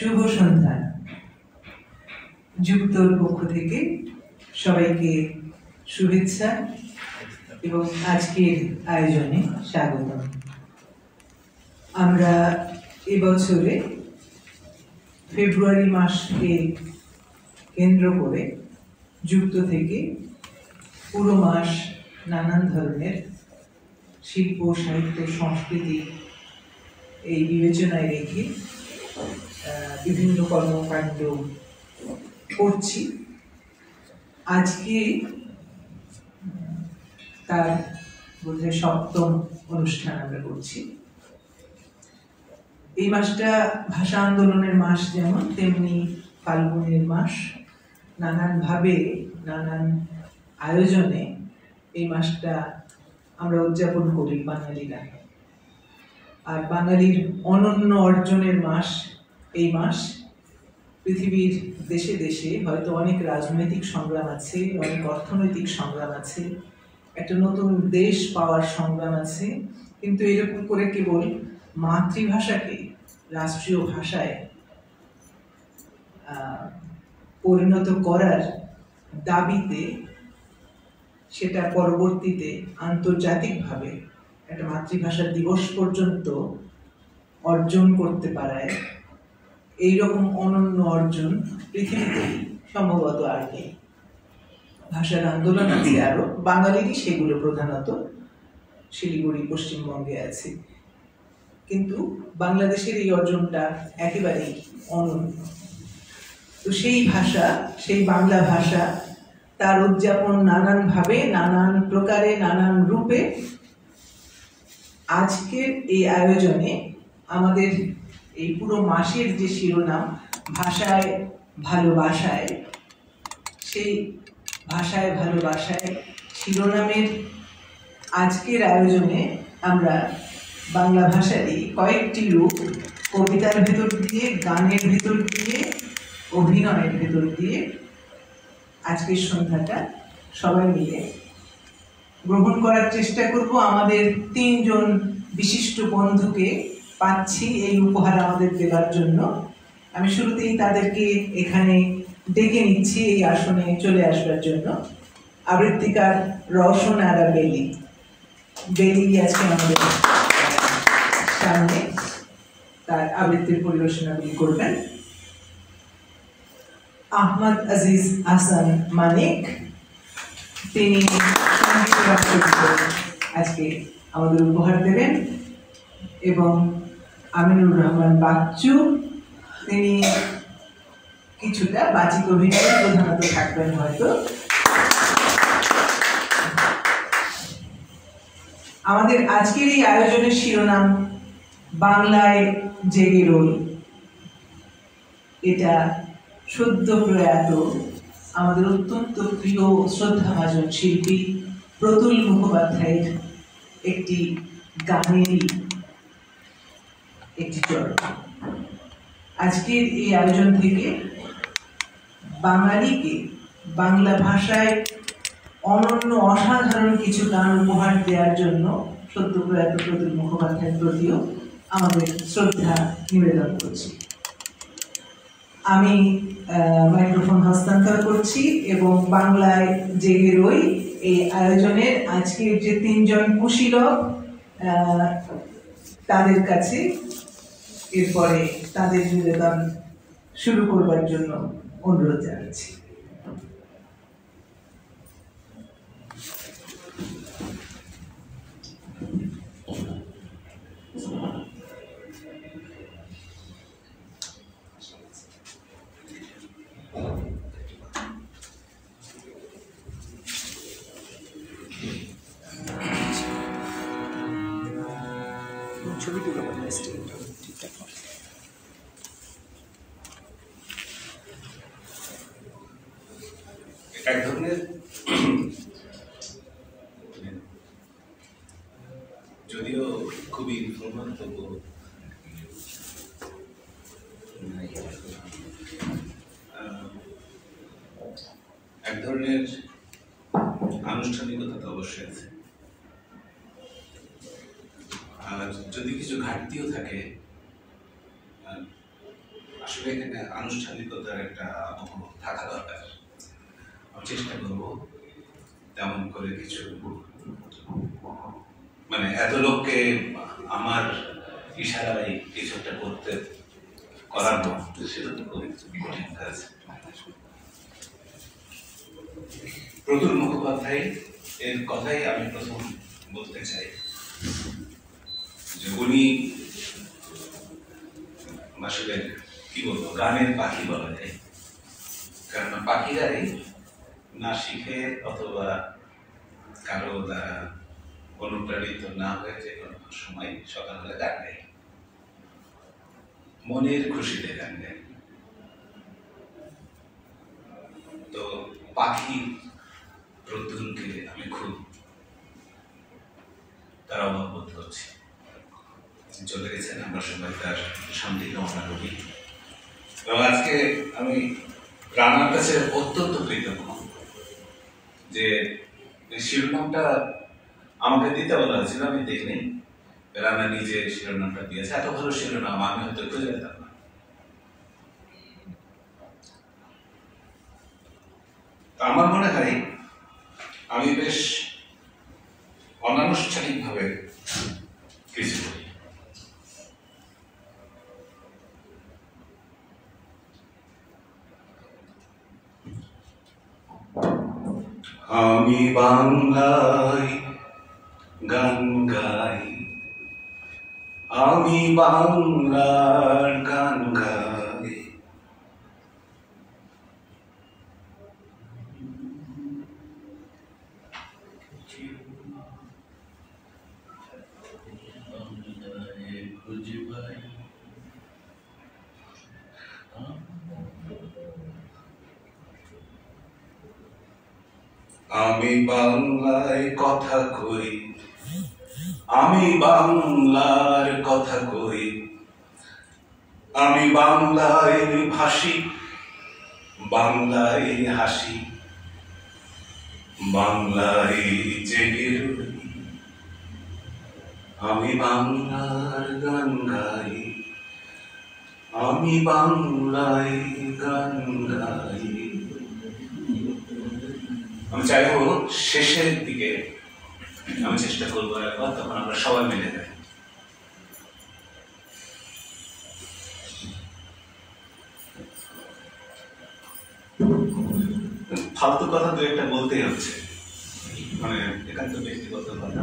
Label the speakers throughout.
Speaker 1: শুভ সন্ধ্যা। যুক্তর পক্ষ থেকে সবাইকে শুভেচ্ছা এবং আজকের আয়োজনে স্বাগত। আমরা এবছরে ফেব্রুয়ারি মাসকে কেন্দ্র করে যুক্ত থেকে পুরো মাস নানান ধরনের শিল্প, সাহিত্য, সংস্কৃতি এই বিবেচনায় রেখে বিভিন্ন কর্মকাণ্ড করছি। আজকে তার বোধহয় 7ম অনুষ্ঠান আমরা করছি। এই মাসটা ভাষা আন্দোলনের মাস, যেমন তেমনি ফাল্গুনের মাস। নানানভাবে নানান আয়োজনে এই মাসটা আমরা উদযাপন করি বাঙালিরা। আর বাঙালির অনন্য অর্জনের মাস এই মাস। পৃথিবীর দেশে দেশে হয়তো অনেক রাজনৈতিক সংগ্রাম আছে, অনেক অর্থনৈতিক সংগ্রাম আছে, একটা নতুন দেশ পাওয়ার সংগ্রাম আছে, কিন্তু এরকম করে কেবল মাতৃভাষাকে রাষ্ট্রীয় ভাষায় পরিণত করার দাবিতে সেটা পরবর্তীতে আন্তর্জাতিকভাবে একটা মাতৃভাষা দিবস পর্যন্ত অর্জন করতে পারায় এইরকম অনন্য অর্জন পৃথিবীতে সম্ভবত আর নেই। ভাষার আন্দোলন আছে আরো, বাঙালিরই সেগুলো প্রধানত শিলিগুড়ি, পশ্চিমবঙ্গে আছে, কিন্তু বাংলাদেশের এই অর্জনটা একেবারেই অনন্য। তো সেই ভাষা, সেই বাংলা ভাষা, তার উদযাপন নানানভাবে, নানান প্রকারে, নানান রূপে। আজকের এই আয়োজনে আমাদের এই পুরো মাসের যে শিরোনাম ভাষায় ভালোবাসায়, সেই ভাষায় ভালোবাসায় শিরোনামের আজকের আয়োজনে আমরা বাংলা ভাষারই কয়েকটি রূপ কবিতার ভেতর দিয়ে, গানের ভেতর দিয়ে, অভিনয়ের ভেতর দিয়ে আজকের সন্ধ্যাটা সবাই মিলে গ্রহণ করার চেষ্টা করব। আমাদের 3 জন বিশিষ্ট বন্ধুকে পাচ্ছি এই উপহার আমাদের দেওয়ার জন্য। আমি শুরুতেই তাদেরকে এখানে ডেকে নিচ্ছি এই আসনে চলে আসবার জন্য। আবৃত্তিকার রওশন আরা বেলি আজকে আমাদের সামনে তার আবৃত্তির পরিবেশনাগুলি করবেন। আহমদ আজিজ হাসান মানিক, তিনি আজকে আমাদের উপহার দেবেন, এবং আমিনুর রহমান বাচ্চু, তিনি কিছুটা বাচিক অভিনয়ে প্রধানত থাকবেন হয়তো। আমাদের আজকের এই আয়োজনের শিরোনাম বাংলায় জেগে রই। এটা সদ্য প্রয়াত আমাদের অত্যন্ত প্রিয় শ্রদ্ধাভাজন শিল্পী প্রতুল মুখোপাধ্যায়ের একটি গানেরই একটি চরণ। আজকের এই আয়োজন থেকে বাঙালিকে বাংলা ভাষায় অনন্য অসাধারণ কিছু গান উপহার দেওয়ার জন্য সদ্য প্রয়াত প্রতুল মুখোপাধ্যায়ের প্রতিও আমাদের শ্রদ্ধা নিবেদন করছি। আমি মাইক্রোফোন হস্তান্তর করছি এবং বাংলায় জেগে রই এই আয়োজনের আজকের যে 3 জন কুশীলব, তাদের কাছে এরপরে তাদের নিবেদন শুরু করবার জন্য অনুরোধ জানাচ্ছি। ছবি তুলে ঠিকঠাক
Speaker 2: এক ধরনের যদিও খুবই এক ধরনের আনুষ্ঠানিকতা তো অবশ্যই আছে, আর যদি কিছু ঘাটতিও থাকে আসলে এখানে আনুষ্ঠানিকতার একটা আবহ থাকা দরকার। আমি চেষ্টা করবো তেমন করে কিছু, মানে এত লোককে আমার ইশারায় কিছু একটা করতে করানো, সেটা তো খুবই কঠিন কাজ। প্রতুল মুখোপাধ্যায় এর কথাই আমি প্রথম বলতে চাই যে উনি আসলে কি বলবো, গানের পাখি বলা যায়। কারণ পাখিরাই না শিখে অথবা কারো দ্বারা অনুপ্রাণিত না হয়ে যে কোনো সময় সকালবেলা গান গায়, মনের খুশিতে গান গায়। তো পাখি প্রতুলকে আমি খুব তার অভাব বোধ করছি। চলে গেছেন, আমরা সবাই তার শান্তি কামনা করি। এবং আজকে আমি রানার কাছে অত্যন্ত কৃতজ্ঞ যে শিরোনামটা আমাকে দিতে বলা হয়েছিল, আমি দেখিনি। রানা নিজে শিরোনামটা দিয়েছে। এত ভালো শিরোনাম আমি হয়তো খুঁজে পেতাম না। আমার মনে হয় আমি বেশ অনানুষ্ঠানিক ভাবে কিছু করি। আমি বাংলায় গান গাই, আমি বাংলার গান গাই। আমি বাংলায় কথা কই, আমি বাংলার কথা কই, আমি বাংলায় ভাসি, বাংলায় হাসি, বাংলায় জেগে রই। আমি বাংলার গান গাই, আমি বাংলায় গান গাই। আমি চাইবো শেষের দিকে আমি চেষ্টা করবো একবার, তখন আমরা সবাই মিলে যাই। ফালতু কথা তো একটা বলতেই হচ্ছে, মানে একান্ত ব্যক্তিগত কথা।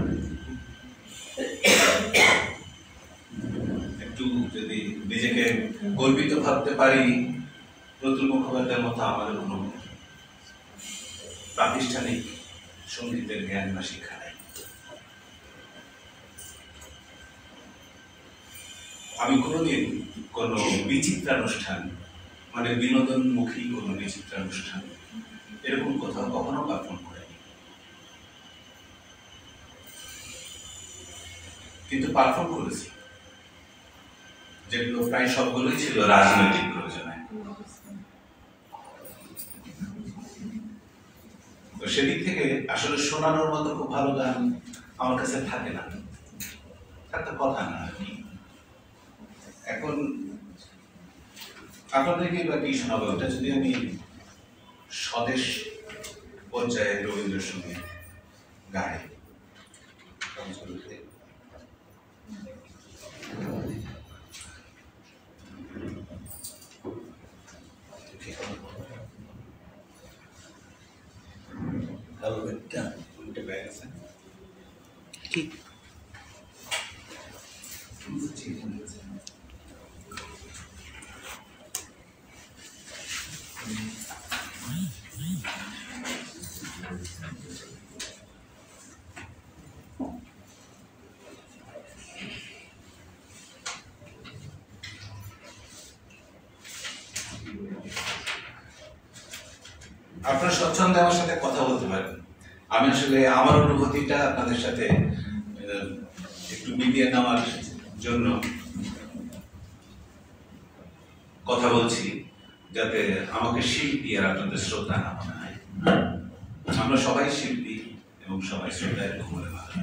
Speaker 2: একটু যদি নিজেকে গর্বিত ভাবতে পারি, প্রতুল মুখোপাধ্যায়ের মতো আমাদের কোনো প্রাতিষ্ঠানিক সঙ্গীতের জ্ঞান বা শিক্ষা নেই। আমি কোনোদিন কোনো বিচিত্রানুষ্ঠান, মানে বিনোদনমুখী কোনো বিচিত্রানুষ্ঠান এরকম কোথাও কখনো পারফর্ম করিনি। কিন্তু পারফর্ম করেছি যেগুলো প্রায় সবগুলোই ছিল রাজনৈতিক প্রয়োজনে। তো সেদিক থেকে আসলে শোনানোর মতো খুব ভালো গান আমার কাছে থাকে না, একটা কথা না আর কি। এখন আপনাদেরকে বা কি শোনাবো, ওটা যদি আমি স্বদেশ পর্যায়ে রবীন্দ্রসঙ্গীত গাই,
Speaker 1: ঠিক
Speaker 2: আপনারা স্বচ্ছন্দে আমার সাথে কথা বলতে পারেন। আমি আসলে আমার অনুভূতিটা আপনাদের সাথে একটু মিলিয়ে নেওয়ার জন্য কথা বলছি, যাতে আমাকে শিল্পী আর আপনাদের শ্রদ্ধা না মনে হয়। আমরা সবাই শিল্পী এবং সবাই শ্রদ্ধায় বলে ভালো।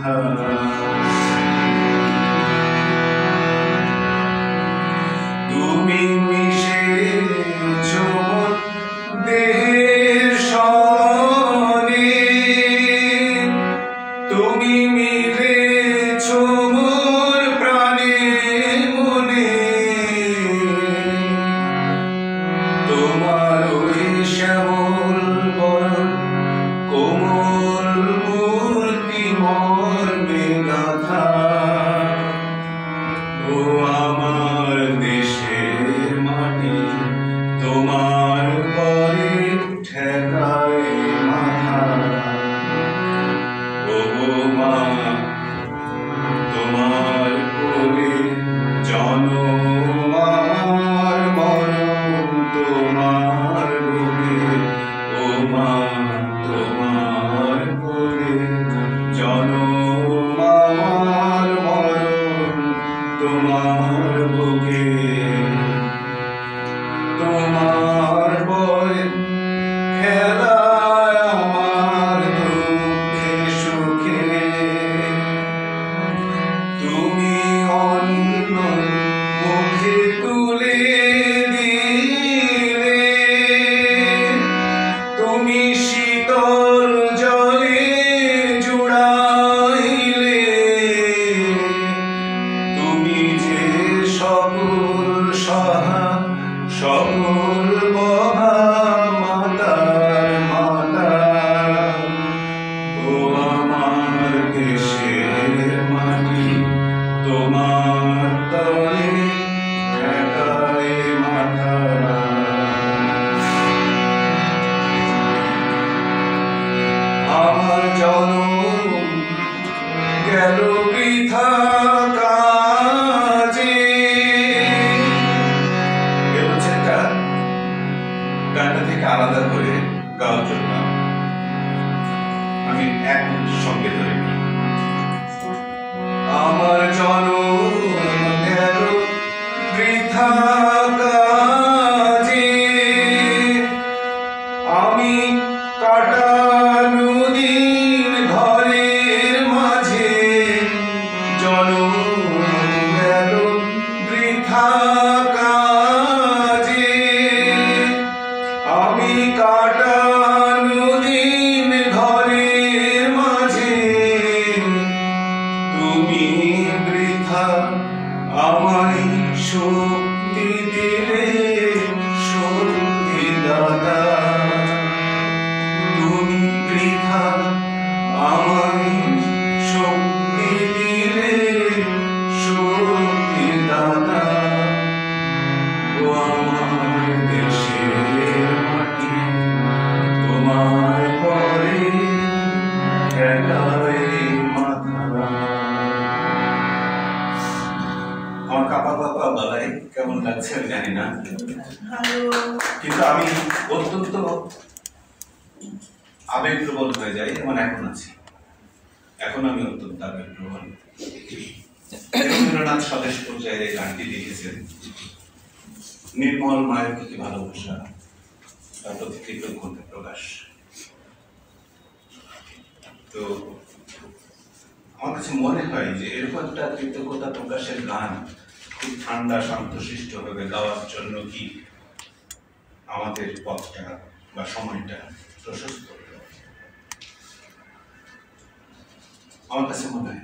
Speaker 2: মাথা তুমি মিশেছ দেহের সনে তুমি মিলেছ মোর প্রাণে মনে তোমার ওই শ্যামল বরণ কোমল মূর্তি মর্মে গাথা ও আমার দেশের মাটি তোমার পরে ঠেকায় মাথা ও মা তোমার পরে জনম আমার মরণ তোমার বুকে ও মা তোমার পরে জনম আমার মরণ তোমার বুকে তোমার বয় খেলায় আমার দুঃখে সুখে তুমি অন্য মুখে তুলে দিলে তুমি শীতল জলে জুড়াইলে তুমি যে সকল সহা সকল বহা মাতার মাতা ও আমার দেশের মাটি তোমার তলে ঠেকায় মাথা আমার জনম গেল বৃথা কাজে গানটা থেকে আলাদা করে গাওয়ার জন্য আমি এক সঙ্গে ধরে নিই আমার জনম গেল বৃথা কাজে আমি কাটানো দিন ঘরের মাঝে জনম গেল বৃথা কাজে আমি কাটানো দিন ঘরের মাঝে তুমি বৃথা আমায় শক্তি দিলে শক্তি দাতা তুমি বৃথা আমায় শক্তি দিলে শক্তি দাতা ও আমার দেশের মাটি তোমার পরে ঠেকায় মাথা আমার কাপা কাপা গলায় কেমন লাগছে আমি জানি না কিন্তু আমি অত্যন্ত আবেগপ্রবণ হয়ে যাই এমন এখন আছি এখন আমি অত্যন্ত আবেগপ্রবণ রবীন্দ্রনাথ স্বদেশ পর্যায়ে এই গানটি লিখেছেন নির্মল মায়ের প্রতি ভালোবাসা তার প্রতি কৃতজ্ঞতা প্রকাশ তো আমার কাছে মনে হয় যে এরকম একটা কৃতজ্ঞতা প্রকাশের গান খুব ঠান্ডা শান্তশিষ্ট ভাবে গাওয়ার জন্য কি আমাদের পথটা বা সময়টা প্রশস্ত আমার কাছে মনে হয়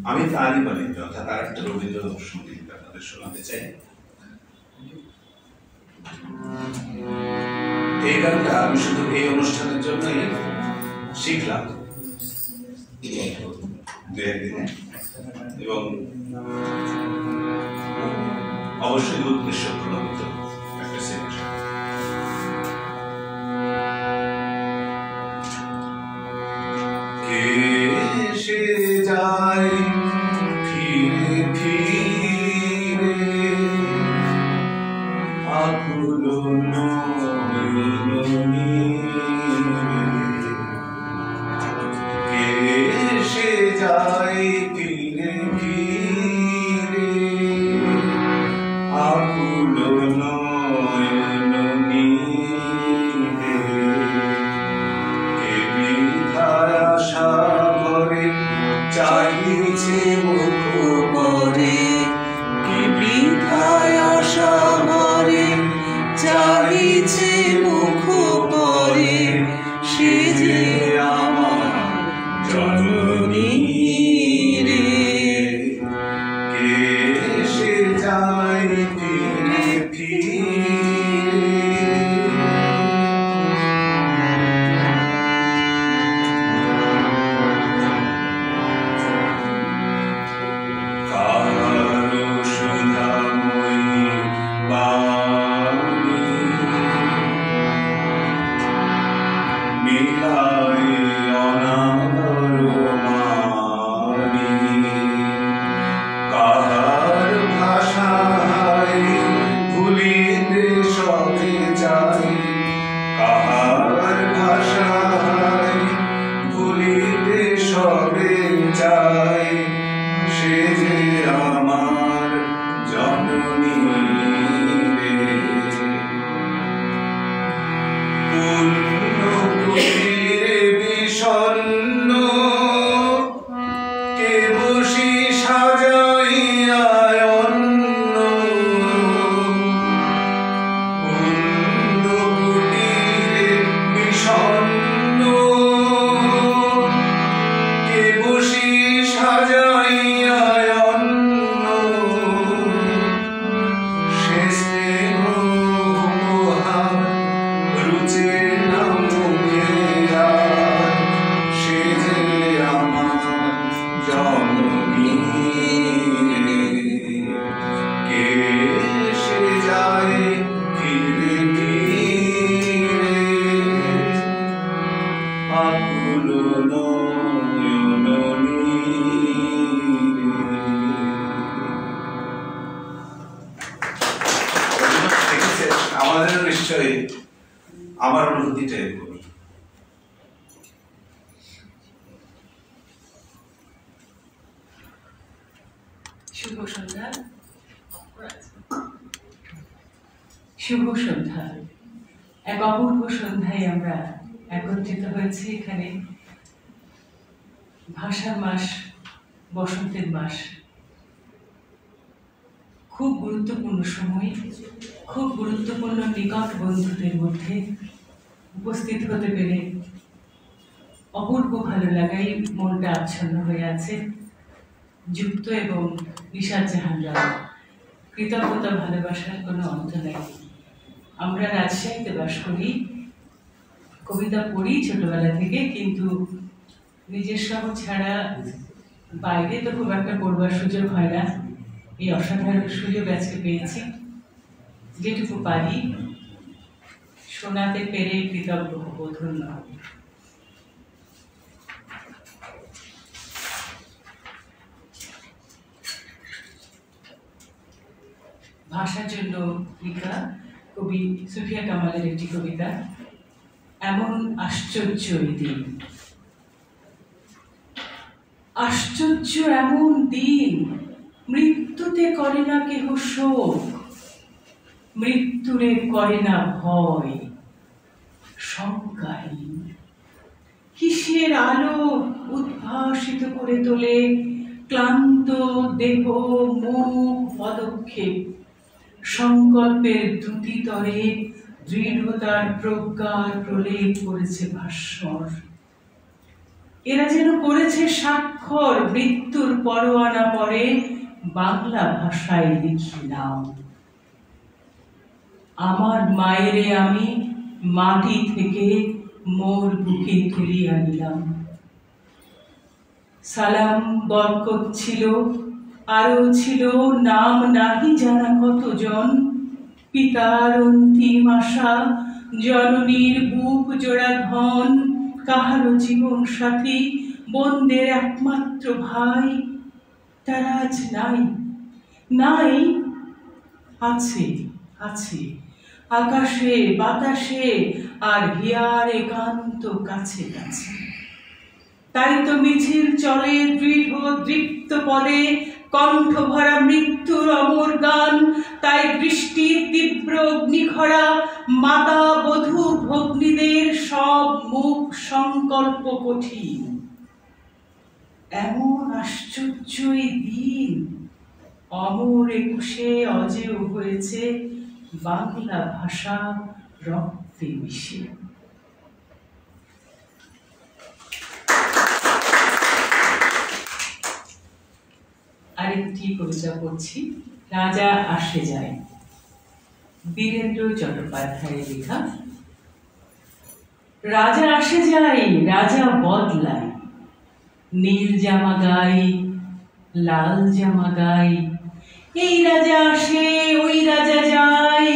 Speaker 2: আমি তারই বাণিজ্য অর্থাৎ আর একটা রবীন্দ্র সঙ্গীত আপনাদের শোনাতে চাই এই গানটা আমি শুধু এই অনুষ্ঠানের জন্যই শিখলাম দু একদিনে এবং অবশ্যই উদ্দেশ্য প্রণোদিত একটা সিলেকশন এসে যায় ফিরে ফিরে আকুল নয়নী এসে যায় ফিরে ফিরে আকুল আমার অনুভূতিটা এরকম।
Speaker 3: শুভ সন্ধ্যা। শুভ সন্ধ্যা। এক অপূর্ব সন্ধ্যায় আমরা একত্রিত হয়েছি এখানে। ভাষার মাস, বসন্তের মাস, খুব গুরুত্বপূর্ণ সময়, খুব গুরুত্বপূর্ণ নিকট বন্ধুদের মধ্যে উপস্থিত হতে পেরে অপূর্ব ভালো লাগাই মনটা আচ্ছন্ন হয়ে আছে। যুক্ত এবং নিশাদ জাহানরা কৃতজ্ঞতা ভালোবাসার কোনো অন্ত নেই। আমরা রাজশাহীতে বাস করি, কবিতা পড়ি ছোটবেলা থেকে, কিন্তু নিজের শহর ছাড়া বাইরে তো খুব একটা পড়বার সুযোগ হয় না। এই অসাধারণ সুযোগ আজকে পেয়েছি, যেটুকু পারি শোনাতে পেরে কৃতজ্ঞ হব, ধন্য হব। ভাষার জন্য লেখা কবি সুফিয়া কামালের একটি কবিতা, এমন আশ্চর্য এই দিন। আশ্চর্য এমন দিন, মৃত্যুতে করে না কেহ শোক, মৃত্যুরে করে না ভয়, শঙ্কাহীন। কিসের আলো উদ্ভাসিত করে তোলে ক্লান্ত দেহ, মুখ, পদক্ষেপ, সংকল্পের দ্রুতি তরে দৃঢ়তার প্রজ্ঞার প্রলেপ করেছে ভাস্বর। এরা যেন করেছে স্বাক্ষর, মৃত্যুর পরোয়ানা পরে বাংলা ভাষায় লিখি নাম। আমার মায়েরে আমি মাটি থেকে মোর বুকে তুলিয়ে আনিলাম। সালাম বরকত ছিল, আরো ছিল নাম নাহি জানা কতজন। পিতার অন্তিম আশা, জননীর বুক জোড়া ধন, কাহারো জীবন সাথী, বন্দের একমাত্র ভাই, তারা আজ নাই। নাই, আছে, আছে আকাশে বাতাসে আর হিয়ার একান্ত কাছে কাছে। তাই তো মিছিল চলে দৃঢ় দৃপ্ত পদে, কণ্ঠ ভরা মৃত্যুর অমর গান। তাই বৃষ্টির তীব্র অগ্নিখরা, মাতা বধূ ভগ্নীদের সব মুখ সংকল্প কঠিন। এমন আশ্চর্য এই দিন, অমর একুশে অজেয় হয়েছে বাংলা ভাষা রক্তে মিশে। আরেকটি কবিতা পড়ছি, রাজা আসে যায়, বীরেন্দ্র চট্টোপাধ্যায়ের লেখা। রাজা আসে যায়, রাজা বদলায়, নীল জামা গাই, লাল জামা গাই। এই রাজা আসে, ওই রাজা যায়,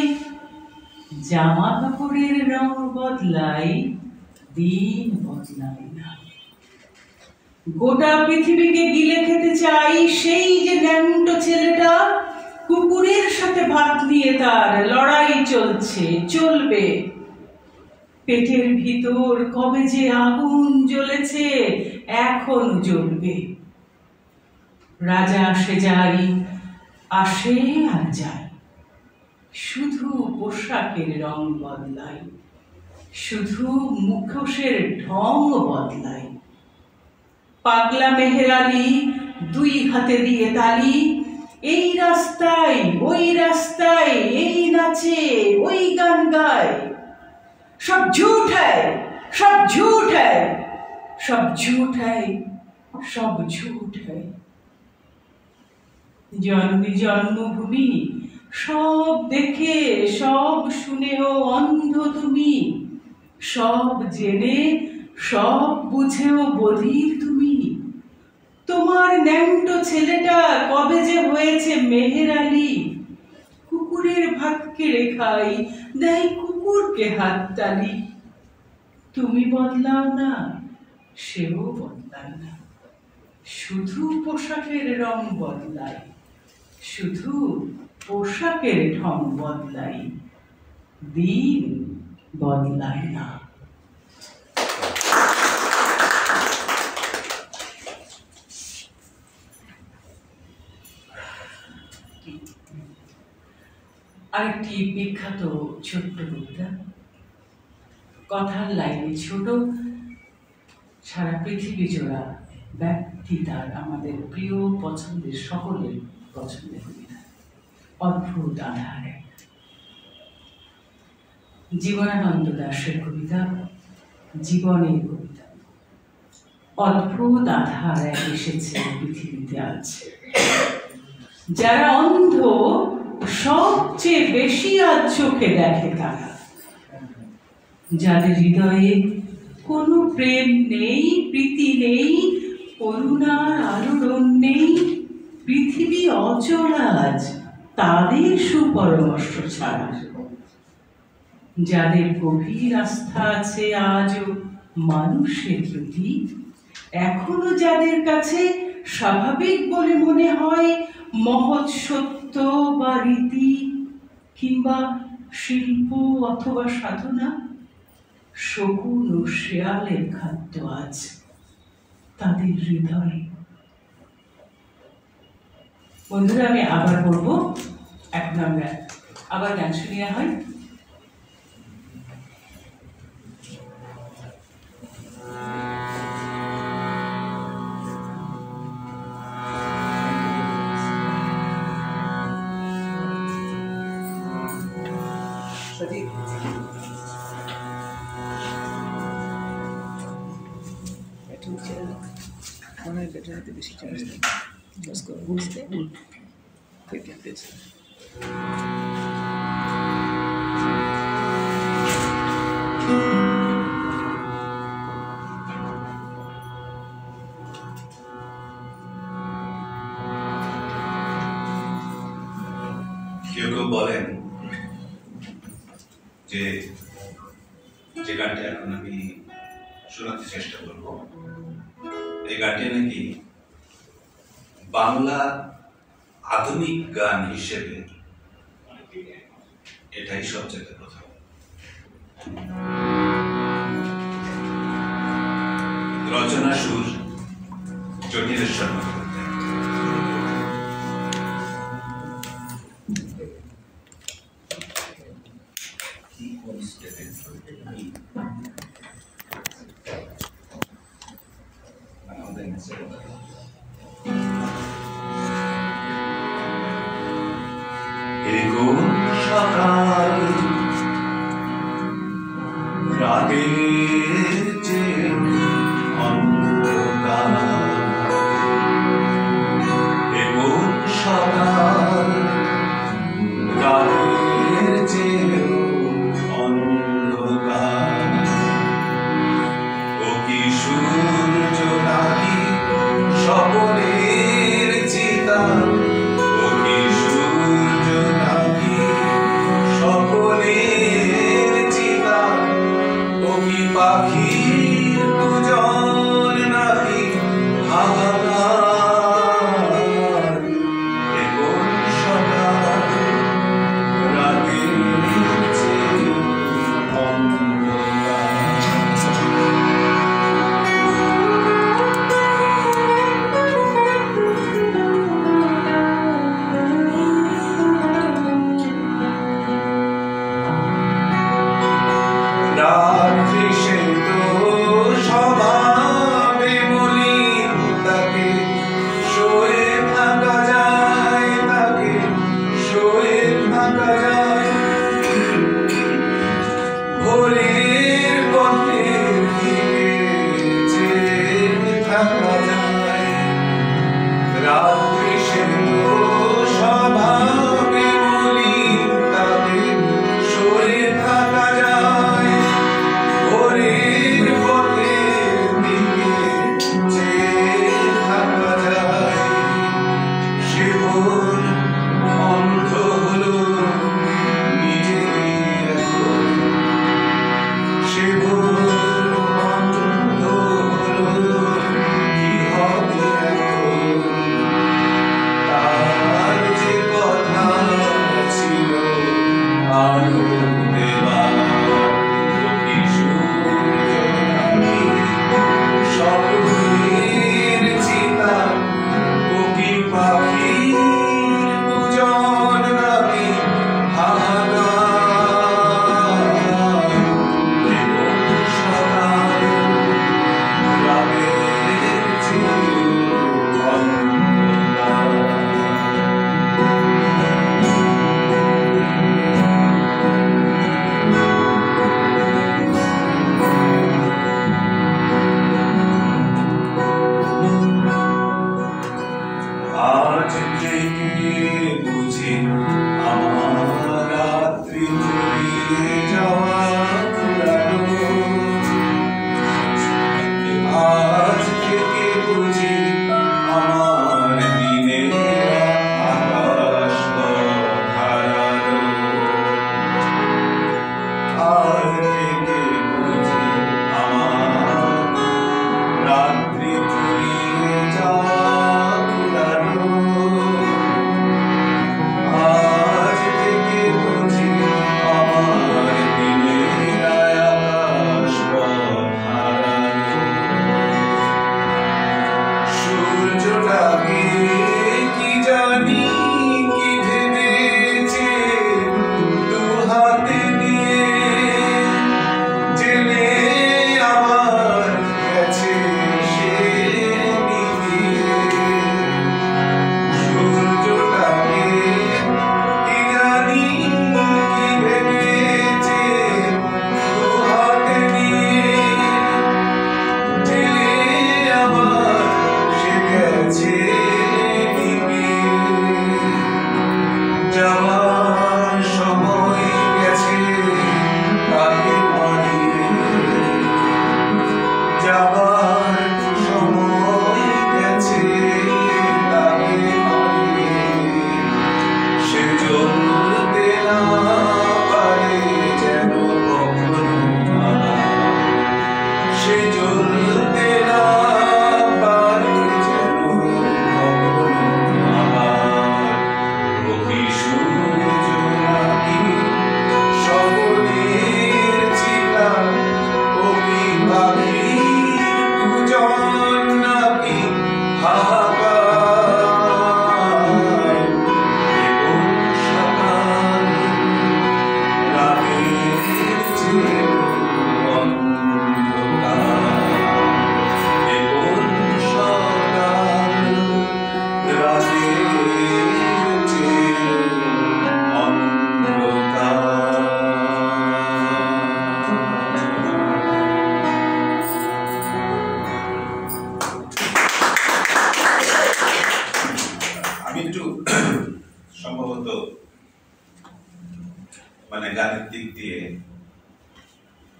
Speaker 3: জামা কাপড়ের রং বদলায়, দিন বদলায় না। গোটা পৃথিবীকে গিলে খেতে চাই সেই যে ন্যাংটো ছেলেটা, কুকুরের সাথে ভাত নিয়ে তার লড়াই চলছে, চলবে। পেটের ভিতর কবে যে আগুন জ্বলেছে, এখন জ্বলবে। রাজা আসে যায়, আসে আর যায়, শুধু পোশাকের রং বদলায়, শুধু মুখোশের ঢং বদলায়। পাগলা মেহের আলী দুই হাতে দিয়ে তালি, এই রাস্তায় ওই রাস্তায়, এই নাচে ওই গান গায়। সব ঝুঠ হ্যায়, সব ঝুঠ হ্যায়, সব ঝুঠ হ্যায়, সব ঝুঠ হ্যায়। জন্মী জন্মভূমি সব দেখে সব শুনেও অন্ধ তুমি, সব জেনে সব বুঝেও বধির তুমি। তোমার ন্যাংটো ছেলেটা কবে যে হয়েছে মেহের আলী, কুকুরের ভাত কেড়ে খাই, দেয় কুকুরকে হাত তালি। তুমি বদলাও না, সেও বদলায় না, শুধু পোশাকের রং বদলায়, শুধু পোশাকের ঢং বদলায়। দিন বদলায় না। আরেকটি বিখ্যাত ছোট্ট কবিতা, কথার লাইনে ছোট, সারা পৃথিবী জোড়া ব্যক্তি তার আমাদের প্রিয় পছন্দের, সকলের পছন্দের কবিতা, অদ্ভুত আধার এক। জীবনানন্দ দাশের কবিতা, জীবনের কবিতা। অদ্ভুত আধার এক এসেছে পৃথিবীতে আজ। যারা অন্ধ সবচেয়ে বেশি আজ চোখে দেখে তারা, যাদের হৃদয়ে কোনো প্রেম নেই, প্রীতি নেই, করুণার আলোড়ন নেই, পৃথিবী অচল আজ তাদের সুপরামর্শ ছাড়া। যাদের গভীর আস্থা আছে আজও মানুষের প্রতি, এখনো যাদের কাছে স্বাভাবিক বলে মনে হয় মহৎ সত্য বা রীতি কিংবা শিল্প অথবা সাধনা, শকুন ও শেয়ালের খাদ্য আজ তাদের হৃদয়ে। বন্ধুরা, আমি আবার বলবো, এখন আমরা আবার গান শুনিয়া হয়।
Speaker 1: বেশি চান্স নেই, বুঝতে
Speaker 2: কেউ কেউ বলেন যে যে গানটা এখন আমি শোনাতে চেষ্টা করবো, এই গানটি নাকি বাংলা আধুনিক গান হিসেবে এটাই সবচেয়ে প্রথম। রচনা সুর জটিলেশ্বর মুখোপাধ্যায়। সকাল রাতের যে অন্ধকার, এমন সকাল রাতের যে অন্ধকার, ও কি সূর্য নাকি স্বপনের চিতা, ও কি সূর্য নাকি স্বপনের চিতা, ও কি পাখির পূজন নাকি হাহাকার, এমন সকাল রাতের যে অন্ধকার। রাত্রি সে তো স্বভাবে মলিন, তাকে শুয়ে থাকা যায়, তাকে শুয়ে থাকা যায়, ভোরের পথের দিকে চেয়ে থাকা যায়। রাত্রি সে তো স্বভাবে মলিন, তাকে শুয়ে থাকা যায়,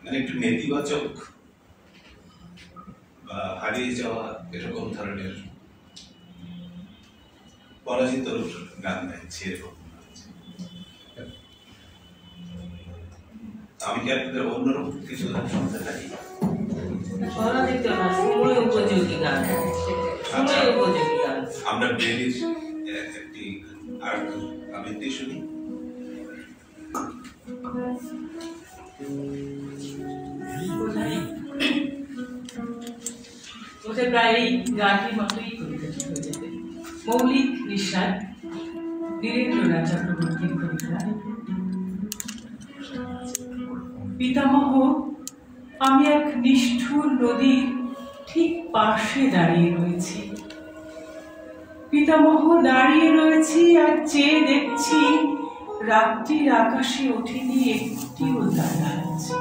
Speaker 2: মানে একটু নেতিবাচক বা হারিয়ে যাওয়া এরকম ধরনের পরাজিত গান গাইছি এরকম। আমি কি আপনাদের অন্যরকম কিছু গান শুনতে পারি?
Speaker 4: পরাজিত না, সময় উপযোগী গান, সময় উপযোগী গান।
Speaker 2: আমরা বেলির একটি আবৃত্তি শুনি।
Speaker 3: ওটা প্রায় গানটির মতোই কবিতা হয়ে যাবে। মৌলিক নিঃশ্বাস, নীরেন্দ্রনাথ চক্রবর্তীর কবিতা। পিতামহ, আমি এক নিষ্ঠুর নদীর ঠিক পাশে দাঁড়িয়ে রয়েছি। পিতামহ, দাঁড়িয়ে রয়েছি আর চেয়ে দেখছি রাত্রির আকাশে ওঠেনি একটিও তারা আছে।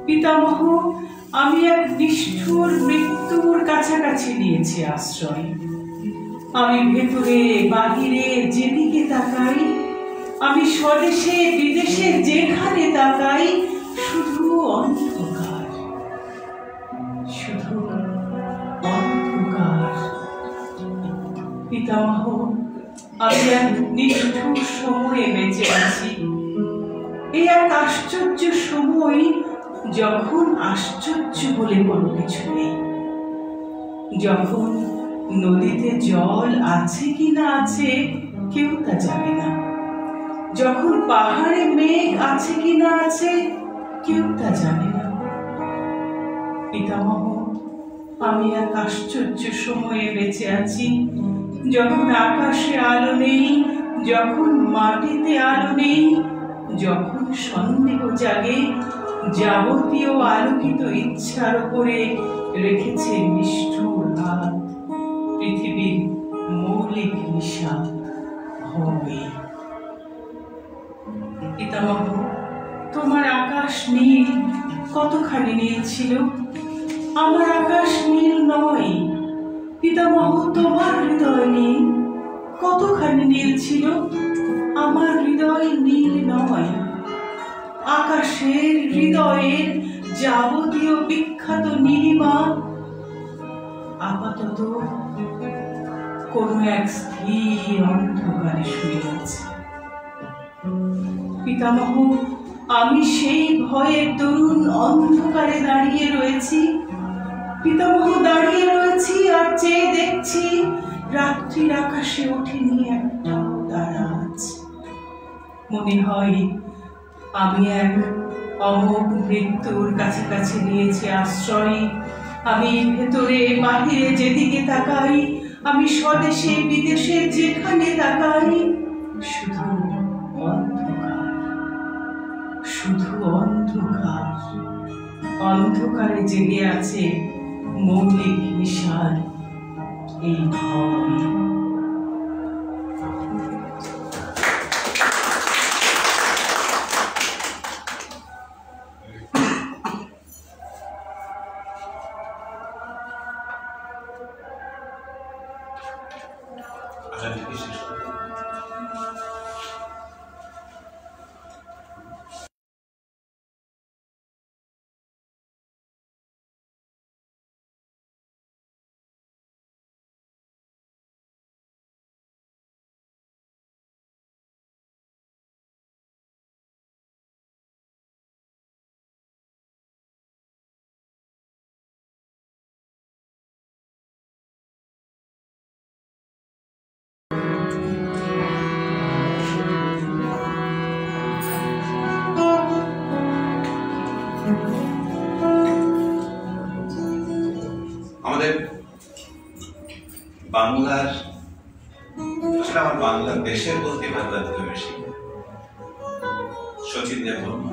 Speaker 3: পিতামহ, আমি এক নিষ্ঠুর মৃত্যুর কাছাকাছি নিয়েছি আশ্রয়। আমি ভেতরে বাহিরে যেদিকে তাকাই, আমি স্বদেশে বিদেশে যেখানে তাকাই, শুধু অন্ধকার, শুধু অন্ধকার। পিতামহ, আমি এক নিষ্ঠুর সময়ে বেঁচে আছি। এই এক আশ্চর্য সময়, যখন আশ্চর্য বলে কোনো কিছু নেই, যখন নদীতে জল আছে কিনা আছে কেউ তা জানে না, যখন পাহাড়ে মেঘ আছে কিনা আছে কেউ তা জানে না। পিতামহ, আমি এক আশ্চর্য সময়ে বেঁচে আছি, যখন আকাশে আলো নেই, যখন মাটিতে আলো নেই, যখন সন্দেহ জাগে, যাবতীয় আলোকিত ইচ্ছার উপরে রেখেছে নিষ্ঠুর হাত পৃথিবীর মৌলিক নিশা হবে। পিতামহ, তোমার আকাশ নীল, কতখানি নীল ছিল? আমার আকাশ নীল নয়। পিতামহ, তোমার হৃদয় নীল, কতখানি নীল ছিল? আমার হৃদয় নীল নয়। আকাশের হৃদয়ের যাবতীয় বিখ্যাত নীলিমা আপাতত কোন এক স্থির অন্ধকারে শুয়ে আছে। পিতামহ, আমি সেই ভয়ের দরুন অন্ধকারে দাঁড়িয়ে রয়েছি। পিতামহ, দাঁড়িয়ে রয়েছি আর চেয়ে দেখছি রাত্রির আকাশে ওঠেনি একটাও তারা আছে। মনে হয় আমি এক অমোঘ মৃত্যুর কাছাকাছি নিয়েছি আশ্রয়। আমি ভেতরে বাহিরে যেদিকে তাকাই, আমি স্বদেশে বিদেশে যেখানে তাকাই, শুধু অন্ধকার, শুধু অন্ধকার। অন্ধকারে জেগে আছে মৌলিক নিশার এই ভয়।
Speaker 2: আমাদের বাংলার, আসলে আমার বাংলাদেশের বলতে বাংলা থেকে বেশি শচীন দেববর্মা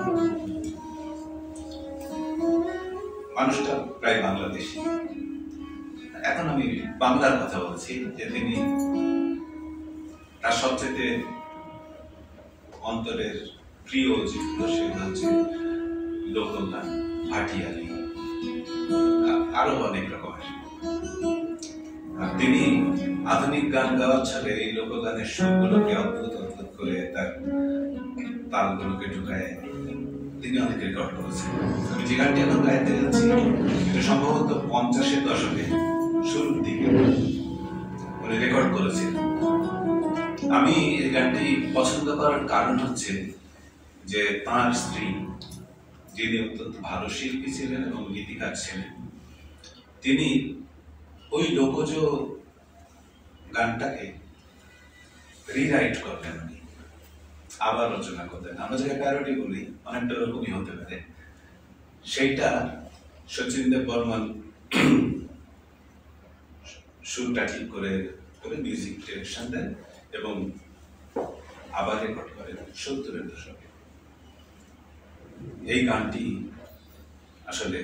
Speaker 2: মানুষটা প্রায় বাংলাদেশী। এখন আমি বাংলার কথা বলছি, যে তিনি তার সবচেয়ে অন্তরের প্রিয় যেগুলো সেগুলো হচ্ছে লোকগান, ভাটিয়ালি, আরো অনেক রকমের। তিনি আধুনিক গান গাওয়ার ছলে এই লোকগানের সুরগুলোকে অদ্ভুত অদ্ভুত করে তার তালগুলোকে ঢুকায় তিনি অনেক রেকর্ড করেছেন। আমি যে গানটি এখন গাইতে যাচ্ছি এটা সম্ভবত 50-এর দশকে শুরুর দিকে উনি রেকর্ড করেছেন। আমি এই গানটি পছন্দ করার কারণ হচ্ছে যে তাঁর স্ত্রী, যিনি অত্যন্ত ভালো শিল্পী ছিলেন এবং গীতিকার ছিলেন, তিনি ওই লোকজ গানটাকে রিরাইট করলেন, আবার রচনা করলেন। আমরা যাকে প্যারোডি বলি অনেকটা ওরকমই হতে পারে। সেইটা শচীন দেব বর্মন সুরটা ঠিক করে মিউজিক ডিরেকশন দেন এবং আবার রেকর্ড করেন 70-এর দশকে। এই গানটি আসলে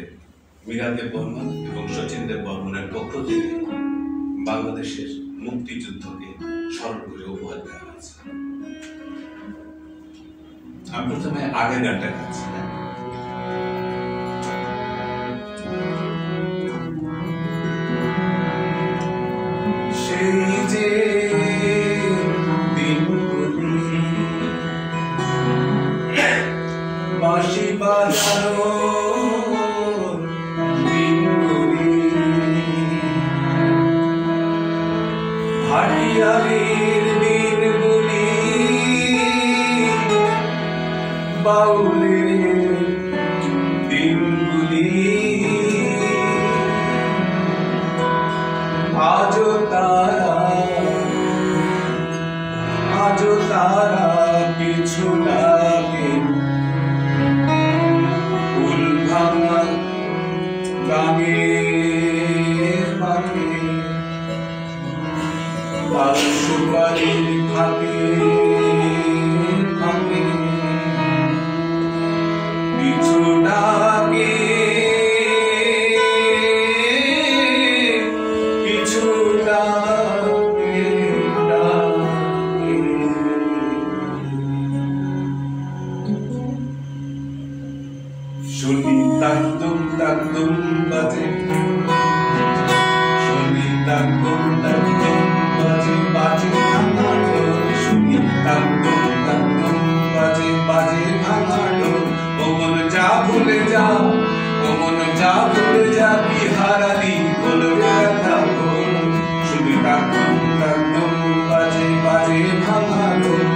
Speaker 2: মীরা দেব বর্মন এবং শচীন দেব বর্মনের পক্ষ থেকে বাংলাদেশের মুক্তিযুদ্ধকে স্মরণ করে উপহার দেওয়া হয়েছে। আমি প্রথমে আগের গানটা গাচ্ছি। সেই যে দিনগুলি বাঁশি বাজানো দিনগুলি, ভাটিয়ালির দিনগুলি, বাউলের দিনগুলি, আজও তারা কিছু লাগে ফুল ভাঙা গাঙের পাখি, লাল সুপারির থাকে থাকে কিছু লাগে কিছু লাগে লাগে। শুনি তাকদুম তাকদুম বাজে, শুনি তাকদুম তাকদুম বাজে বাজে ভাঙা ঢোল, শুনি তাকদুম তাকদুম বাজে বাজে ভাঙা ঢোল। ও মন যা ভুলে যা, ও মন যা ভুলে যা, কি হারালি বলবে ব্যথা বল। শুনি তাকদুম তাকদুম বাজে বাজে ভাঙা ঢোল।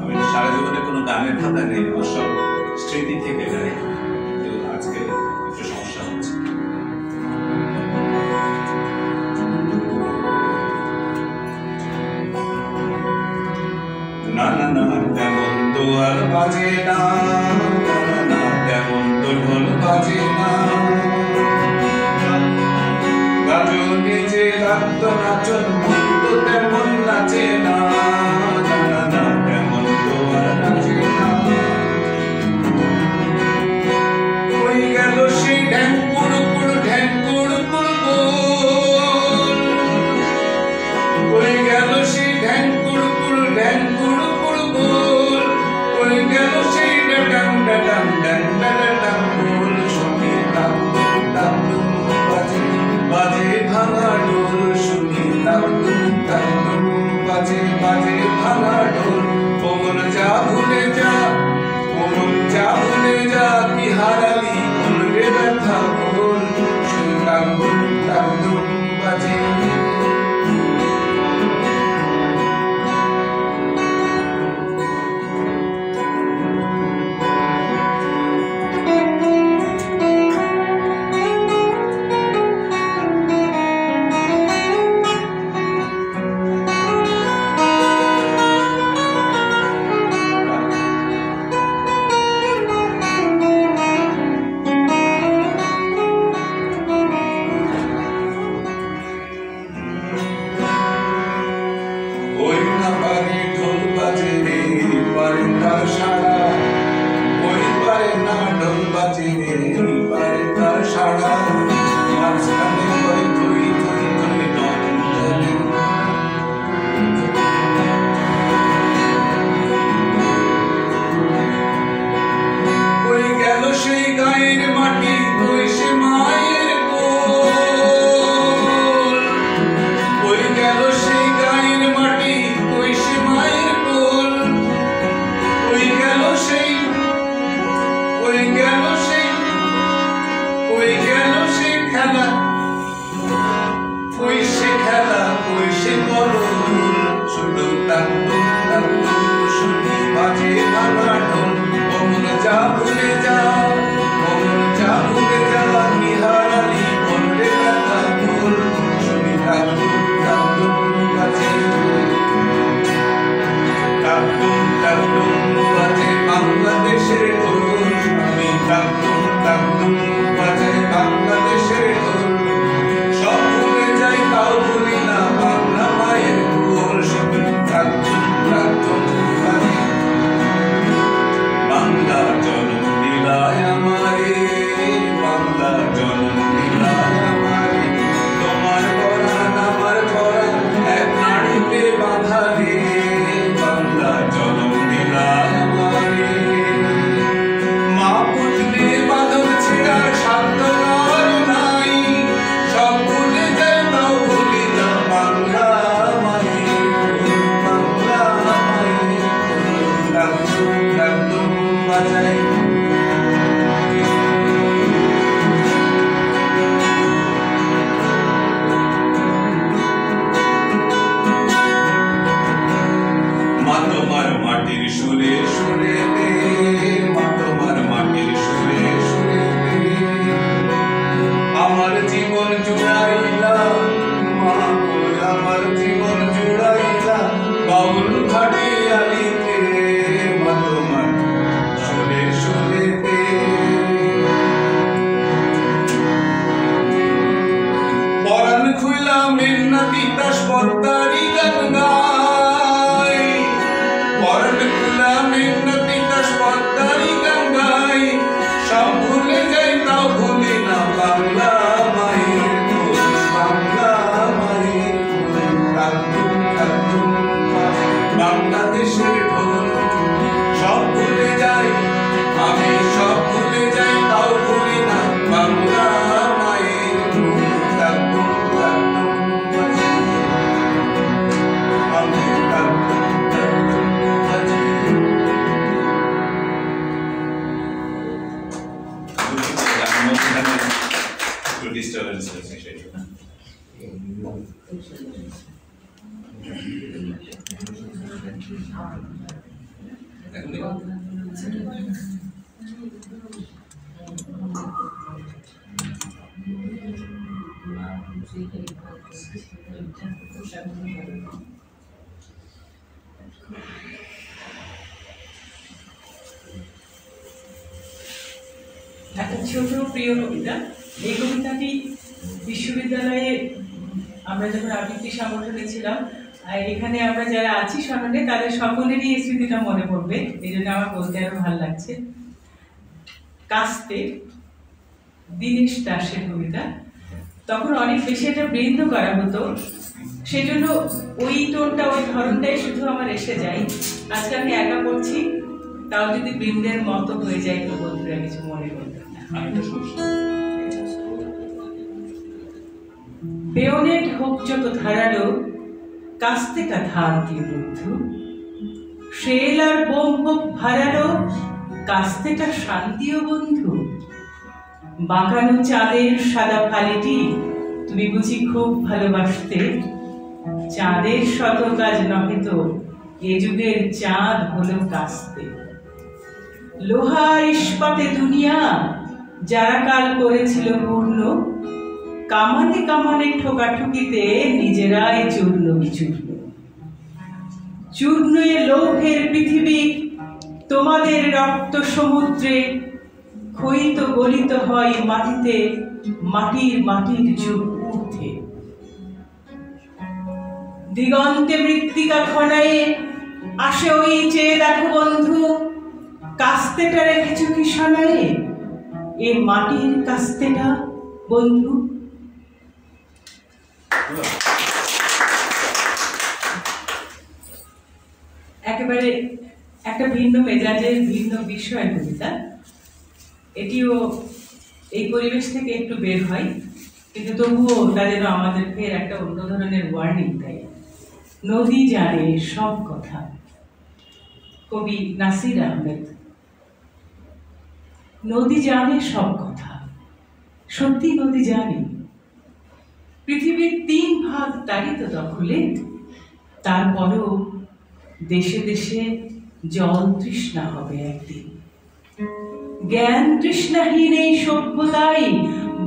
Speaker 2: আমি সারা জীবনে কোনো গানের খাতা নেই, আমার সব স্মৃতি থেকে গাই, আজকে একটু সমস্যা হচ্ছে। না না না তেমন তো আর বাজে না, না তেমন তো ঢোল বাজে না, গাজনে যে লাগতো নাচন তো তেমন নাচে না, না না তেমন তো আর নাচে না। ওই গেল সেই ঢ্যাং কুড়ু কুড়ু ঢ্যাং কুড়ু কুড়ু গোল, ওই গেল সেই ঢ্যাং কুড়ু কুড়ু ঢ্যাং কুড়ু কুড়ু গোল, ওই গেল সেই ডাডাং ডাডাং ডাং ডাডাং গোল। শুনি তাকদুম তাকদুম বাজে বাজে ভাঙা ঢোল, শুনি তাকদুম তার সারা, ওই পারে না ঢোল বাজে, এই পারে তার সারা, মাঝখানে ওই থই থই থই নন্দনে। কই গেল সেই গায়ের মাটি, কই সে মায়ের কোল, কই গেল সেই গায়ের মাটি, কই সে মায়ের কোল, কই গেল সেই, কই গেল সেই, কই গেল সেই খেলা, কই সে খেলা, কই সে বরণ, শুধু তান্দুম তান্দুম শুনি বাজে ভাঙা ঢোল। অমন যা ভুলে যা, অমন যা ভুলে যা, নিহার আলী বললে ব্যথা ভুল, শুনি তান্দুম তান্দুম বাজে, তান্দুম তান্দুম বাজে বাংলাদেশের ঢোল, আমি তান্দুম তান্দুম বাজে বাংলাদেশের ঢোল। সব ভুলে যাই তাও ভুলি না বাংলা মায়ের কোল, শুনি তান্দুম তান্দুম বাজে। বাংলা জনম দিলায় আমারে, বাংলা জনম দিলায় আমারে, তোমার পরাণ আমার পরাণ এক নাড়িতে বাঁধা রে, বাংলা জনম দিলায় আমারে। মা পুতলে বাঁধন ছিঁড়ার সাধ্য কার নাই, সব ভুলে যায় তাও ভুলি না বাংলা মায়ের কোল, বাংলা মায়ের কোল। তান্দুম তান্দুম বাজায়, মা তোমার মাটির সুরে সুরে দে, মা তোমার মাটির সুরে সুরে দে, আমার জীবন জুড়াইলা, মা গো আমার জীবন জুড়াইলা, বাউল ঘাটে আলিতে, মা তোমার সুরে সুরে দে। পরাণ খুইলা মেঘনা তিতাস পদ্মারি গান গাই, পরাণ খুইলা মেঘনা তিতাস পদ্মারি গান গাই, সব ভুলে যাই তাও ভুলি না বাংলা মায়ের কোল, বাংলা মায়ের কোল। তান্দুম তান্দুম বাজে বাংলাদেশের ঢোল, সব ভুলে যাই আমি, সব ভুলে যাই তাও ভুলি না বাংলা মায়ের কোল। তান্দুম তান্দুম বাজে, আমি তান্দুম তান্দুম বাজে। ডিস্টার্বেন্স হয়েছে সেটা।
Speaker 3: একটা ছোট প্রিয় কবিতা। এই কবিতাটি বিশ্ববিদ্যালয়ে আমরা যখন আবৃত্তি সংগঠনে ছিলাম, আর এখানে আমরা যারা আছি সামনে তাদের সকলেরই এই স্মৃতিটা মনে পড়বে, এই জন্য আমার বলতে আরো ভালো লাগছে। কাস্তে দীনেশ দাসের কবিতা। তখন অনেক বেশি একটা বৃন্দ করা হতো, সেজন্য ওই টোনটা ওই ধরনটাই শুধু আমার এসে যায়। আজকে আমি একা পড়ছি, তাও যদি বৃন্দের মতো হয়ে যায় তো বন্ধুরা কিছু মনে করবে না। বেয়নেট হোক যত ধারালো, কাস্তে কা ধার দিয়ে বন্ধু, শেল আর বোম হোক ভারালো, কাস্তেটা শান্তিও বন্ধু। বাঁকানো চাঁদের সাদা ফালিটি তুমি বুঝি খুব ভালোবাসতে, চাঁদের শত কাজ নহে তো এ যুগের চাঁদ হলো কাস্তে। লোহার ইস্পাতে দুনিয়া যারা কাল করেছিল পূর্ণ, কামানে কামানে ঠোকাঠুকিতে নিজেরাই চূর্ণ বিচূর্ণ। চূর্ণ এ লৌহের পৃথিবী তোমাদের রক্ত সমুদ্রে, ক্ষয়িত গলিত হয় মাটিতে, মাটির মাটির যুগ ঊর্ধ্বে। দিগন্তে মৃত্তিকা খনায়ে আসে ওই চেয়ে দেখো বন্ধু, কাস্তেটা রেখেছ কি সানায়ে, এ মাটির কাস্তেটা বন্ধু। একেবারে একটা ভিন্ন মেজাজের ভিন্ন বিষয় কবিতা। এটিও এই পরিবেশ থেকে একটু বের হয়, কিন্তু তবুও তা যেন আমাদেরকে একটা অন্য ধরনের ওয়ার্নিং দেয়। নদী জানে সব কথা, কবি নাসির আহমেদ। নদী জানে সব কথা, সত্যি নদী জানে। পৃথিবীর 3 ভাগ তারই তো দখলে, তারপরও দেশে দেশে জল তৃষ্ণা হবে একদিন। জ্ঞান তৃষ্ণাহীন এই সভ্যতায়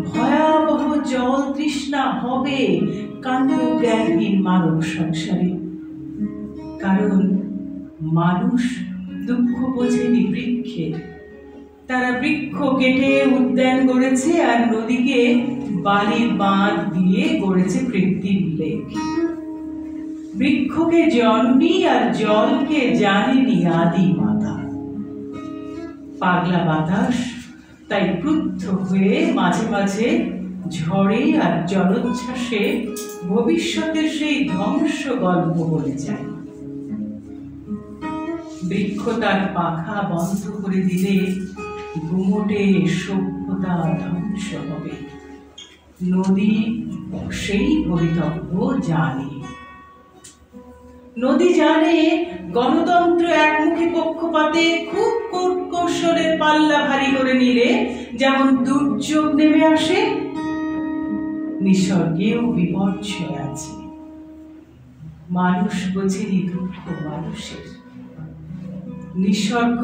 Speaker 3: ভয়াবহ জল তৃষ্ণা হবে কাণ্ডজ্ঞানহীন মানব সংসারে। কারণ মানুষ দুঃখ বোঝেনি বৃক্ষের, তারা বৃক্ষ কেটে উদ্যান গড়েছে আর নদীকে বালির বাঁধ দিয়ে গড়েছে কৃত্রিম লেক। বৃক্ষকে জননী আর জলকে জানেনি আদি মাতা। পাগলা বাতাস তাই ক্রুদ্ধ হয়ে মাঝে মাঝে ঝড়ে আর জলোচ্ছ্বাসে ভবিষ্যতের সেই ধ্বংস গল্প বলে যায়। বৃক্ষ তার পাখা বন্ধ করে দিলে গুমোটে সভ্যতা ধ্বংস হবে। নদী সেই ভবিতব্য জানে। নদী জানে গণতন্ত্র একমুখী পক্ষপাতে খুব কৌশলের পাল্লা ভারী করে নিলে যেমন দুর্যোগ নেমে আসে, নিসর্গেও বিপর্যয় আছে। মানুষ বোঝেনি দুঃখ মানুষের, নিসর্গ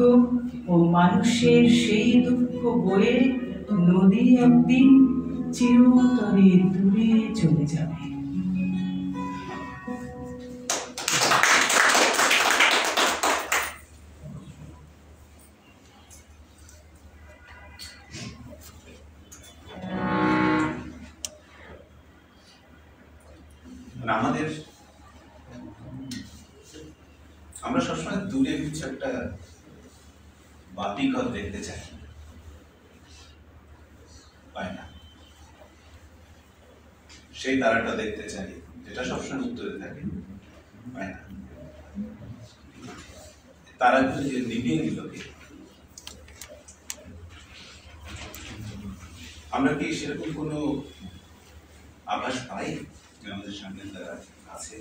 Speaker 3: ও মানুষের সেই দুঃখ বয়ে নদী একদিন চিরতরে দূরে চলে যাবে।
Speaker 2: আমরা সবসময় দূরে কিছু একটা বাতিঘর দেখতে চাই, পাই না। সেই তারাটা দেখতে চাই যেটা সবসময় উত্তরে থাকে, পাই না। তারাগুলো যে নিভিয়ে নিল কে? আমরা কি সেরকম কোনো আভাস পাই যে আমাদের সামনে তারা আছে?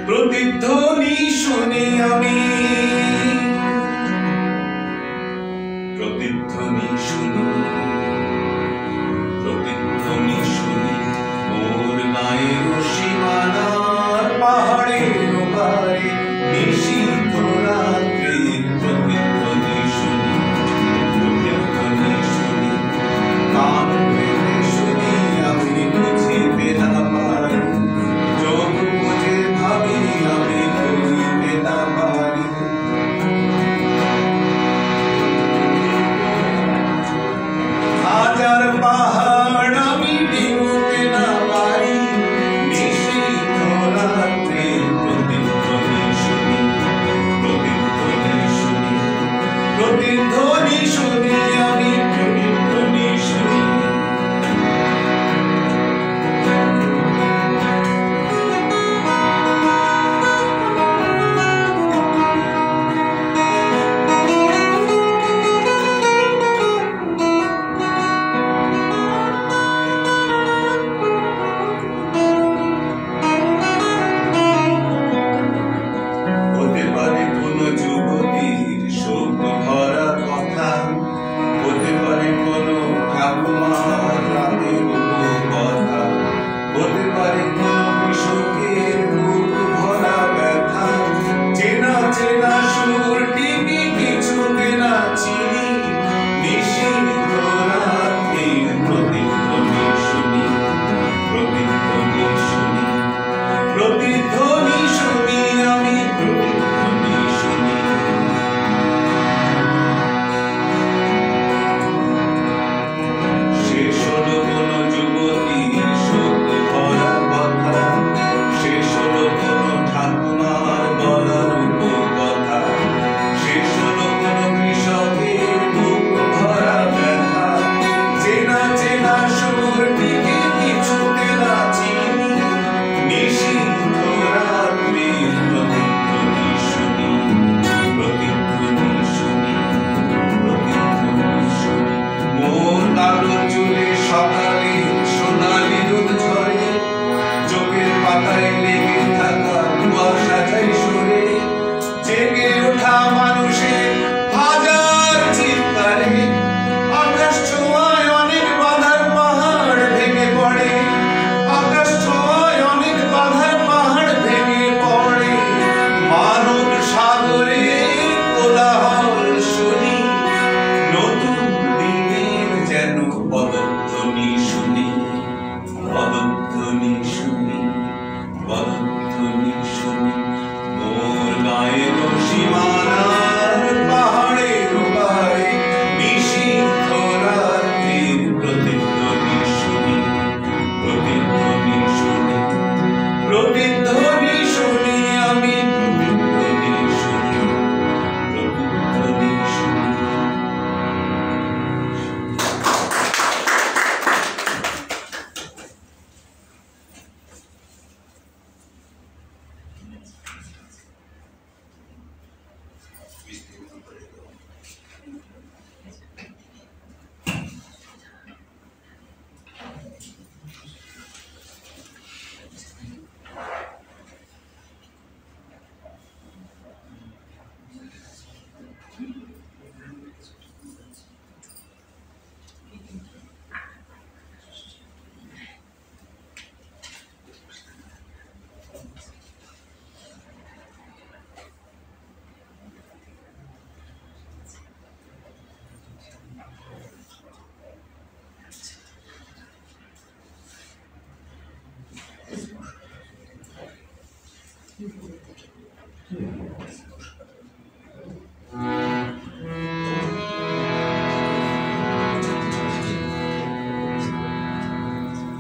Speaker 2: প্রতিধ্বনি শুনি আমি, প্রতিধ্বনি শুনি, প্রতিধ্বনি শুনি মোর গায়ের সীমানার পাহাড়ের পারে নিশীথ রাত্রির প্রতিধ্বনি শুনি, প্রতিধ্বনি শুনি কান পেতে শুনি আমি বুঝিতে না পারি, চোখ বুঝে ভাবি আমি বুঝিতে না পারি।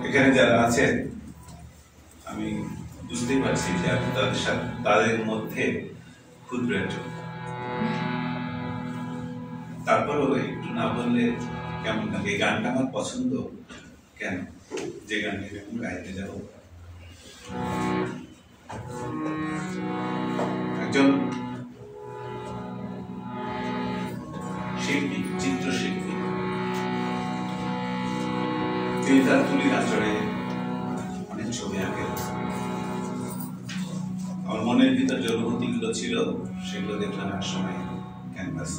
Speaker 2: এখানে যারা আছেন আমি বুঝতেই পারছি যে তাদের মধ্যে ক্ষুদ্র একজন, তারপরেও একটু না বললে কেমন লাগে। এই গানটা আমার পছন্দ কেন, যে গানটা আমি গাইতে যাব। একজন শিল্পী, চিত্রশিল্পী, তিনি তার তুলির আচরে অনেক ছবি আঁকেন। আমার মনের ভিতর যে অনুভূতিগুলো ছিল সেগুলো দেখলাম এক সময় ক্যানভাস।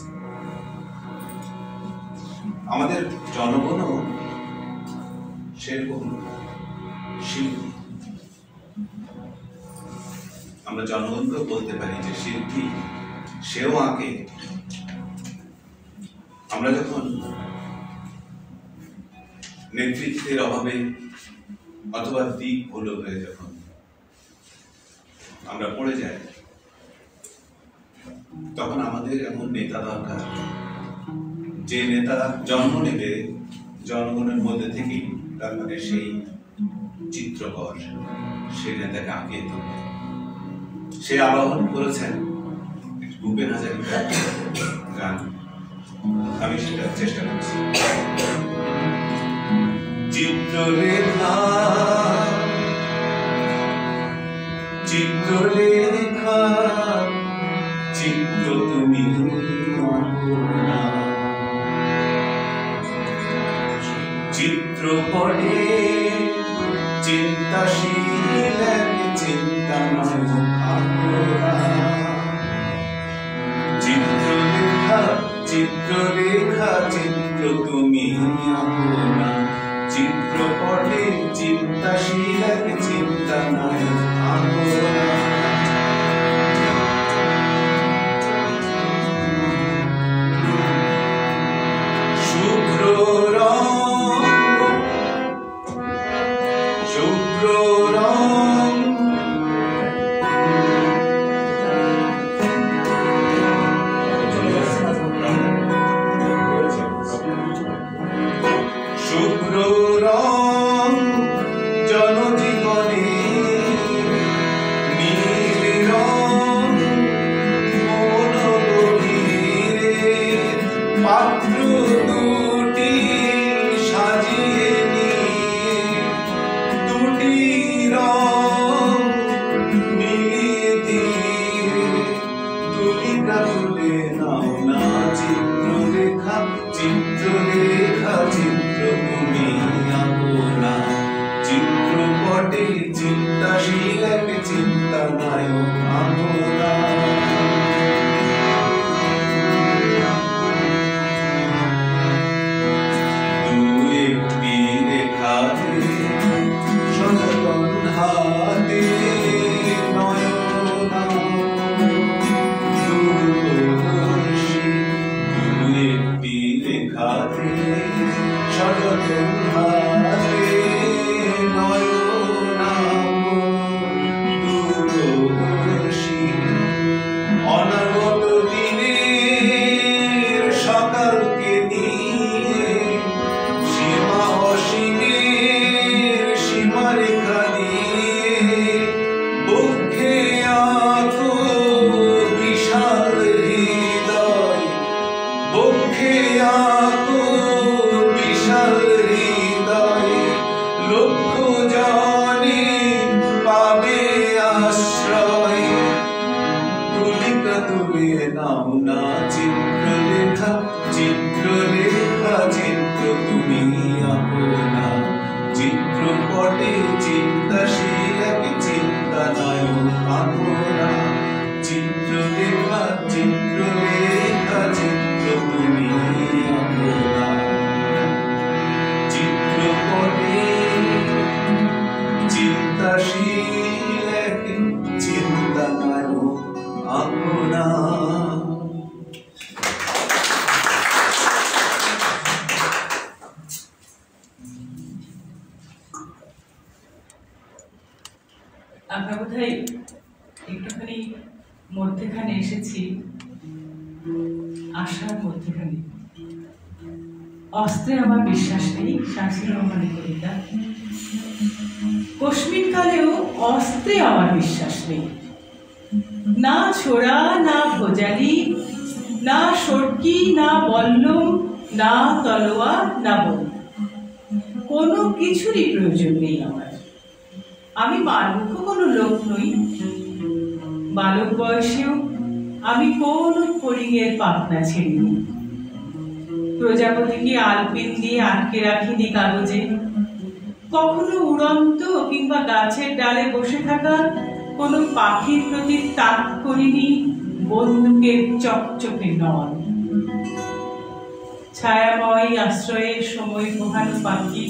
Speaker 2: আমাদের জনগণও সেরকম শিল্পী। আমরা জনগণকেও বলতে পারি যে শিল্পী, সেও আঁকে। আমরা যখন নেতৃত্বের অভাবে অথবা দিক ভুল হয়ে যখন আমরা পড়ে যাই, তখন আমাদের এমন নেতা দরকার যে নেতা জন্ম নেবে জনগণের মধ্যে থেকেই, তার মানে সেই চিত্রকর, সেই নেতাকে আঁকিয়ে তুলবে। সে আবাহন করেছেন ভূপেন হাজারিকার গান, আমি সেটা চেষ্টা করছি। চিত্রলেখা চিত্রলেখা চিত্র তুমি চিত্রপটে চিন্তাশীল চিন্তাময় চিত্রলেখা চিত্রলেখা চিত্র তুমি আপনা চিত্রপটে চিন্তাশীল চিন্তাময় আপনা শুভ্র রং শুভ্র রং শুভ্র রং জনজীবনে নীল রং মন গভীরে পাত্র দুটি সাজিয়ে নিয়ে দুটি রং মিলিয়ে দিয়ে তুলিকা তুলে নাও না চিত্রলেখা চিত্রলেখা চিত্র তুমি আপনা চিত্রপটে চিন্তাশীল চিন্তা নায়ক আপনা একটি রেখাতে সনাতন হাতে নয়না দূরদর্শী একটি রেখাতে সনাতন হাতে নয়না দূরদর্শী অনাগত দিনের সকালকে নিয়ে সীমা অসীমের সীমারেখা নিয়ে বুকে আঁকো বিশাল হৃদয় বুকে আঁকো বিশাল হৃদয় লক্ষ জনে পাবে আশ্রয় তুলিকা তুলে নাও না চিত্রলেখা চিত্রলেখা চিত্র তুমি আপনা চিত্রপটে চিন্তাশীল চিন্তা নায়ক আপনা চিত্রলেখা চিত্রলেখা চিত্র তুমি আপনা চিত্রপটে চিন্তাশীল চিন্তা নায়ক আপনা।
Speaker 3: আমরা বোধহয় একটুখানি মধ্যেখানে এসেছি, আশার মধ্যেখানে। অস্ত্রে আমার বিশ্বাস নেই, শান্তি রহমানের কবিতা। কশ্মীর কালেও অস্ত্রে আমার বিশ্বাস নেই। না ছোড়া, না ভোজালি, না সর্কি, না বল্লম, না তলোয়ার, না বন্দুক, কোনো কিছুরই প্রয়োজন নেই আমার। আমি বালক কোনো লোক নই। বালক বয়সেও আমি কোন ফড়িংয়ের পাখনা ছেড়িনি। প্রজাপতিকে আলপিন দিয়ে আটকে রাখিনি কাগজে। কখনো উড়ন্ত কিংবা গাছের ডালে বসে থাকা কোনো পাখির প্রতি তাক করিনি বন্দুকের চকচকে নল। ছায়াময় আশ্রয়ের সময় পোহানো পাখি,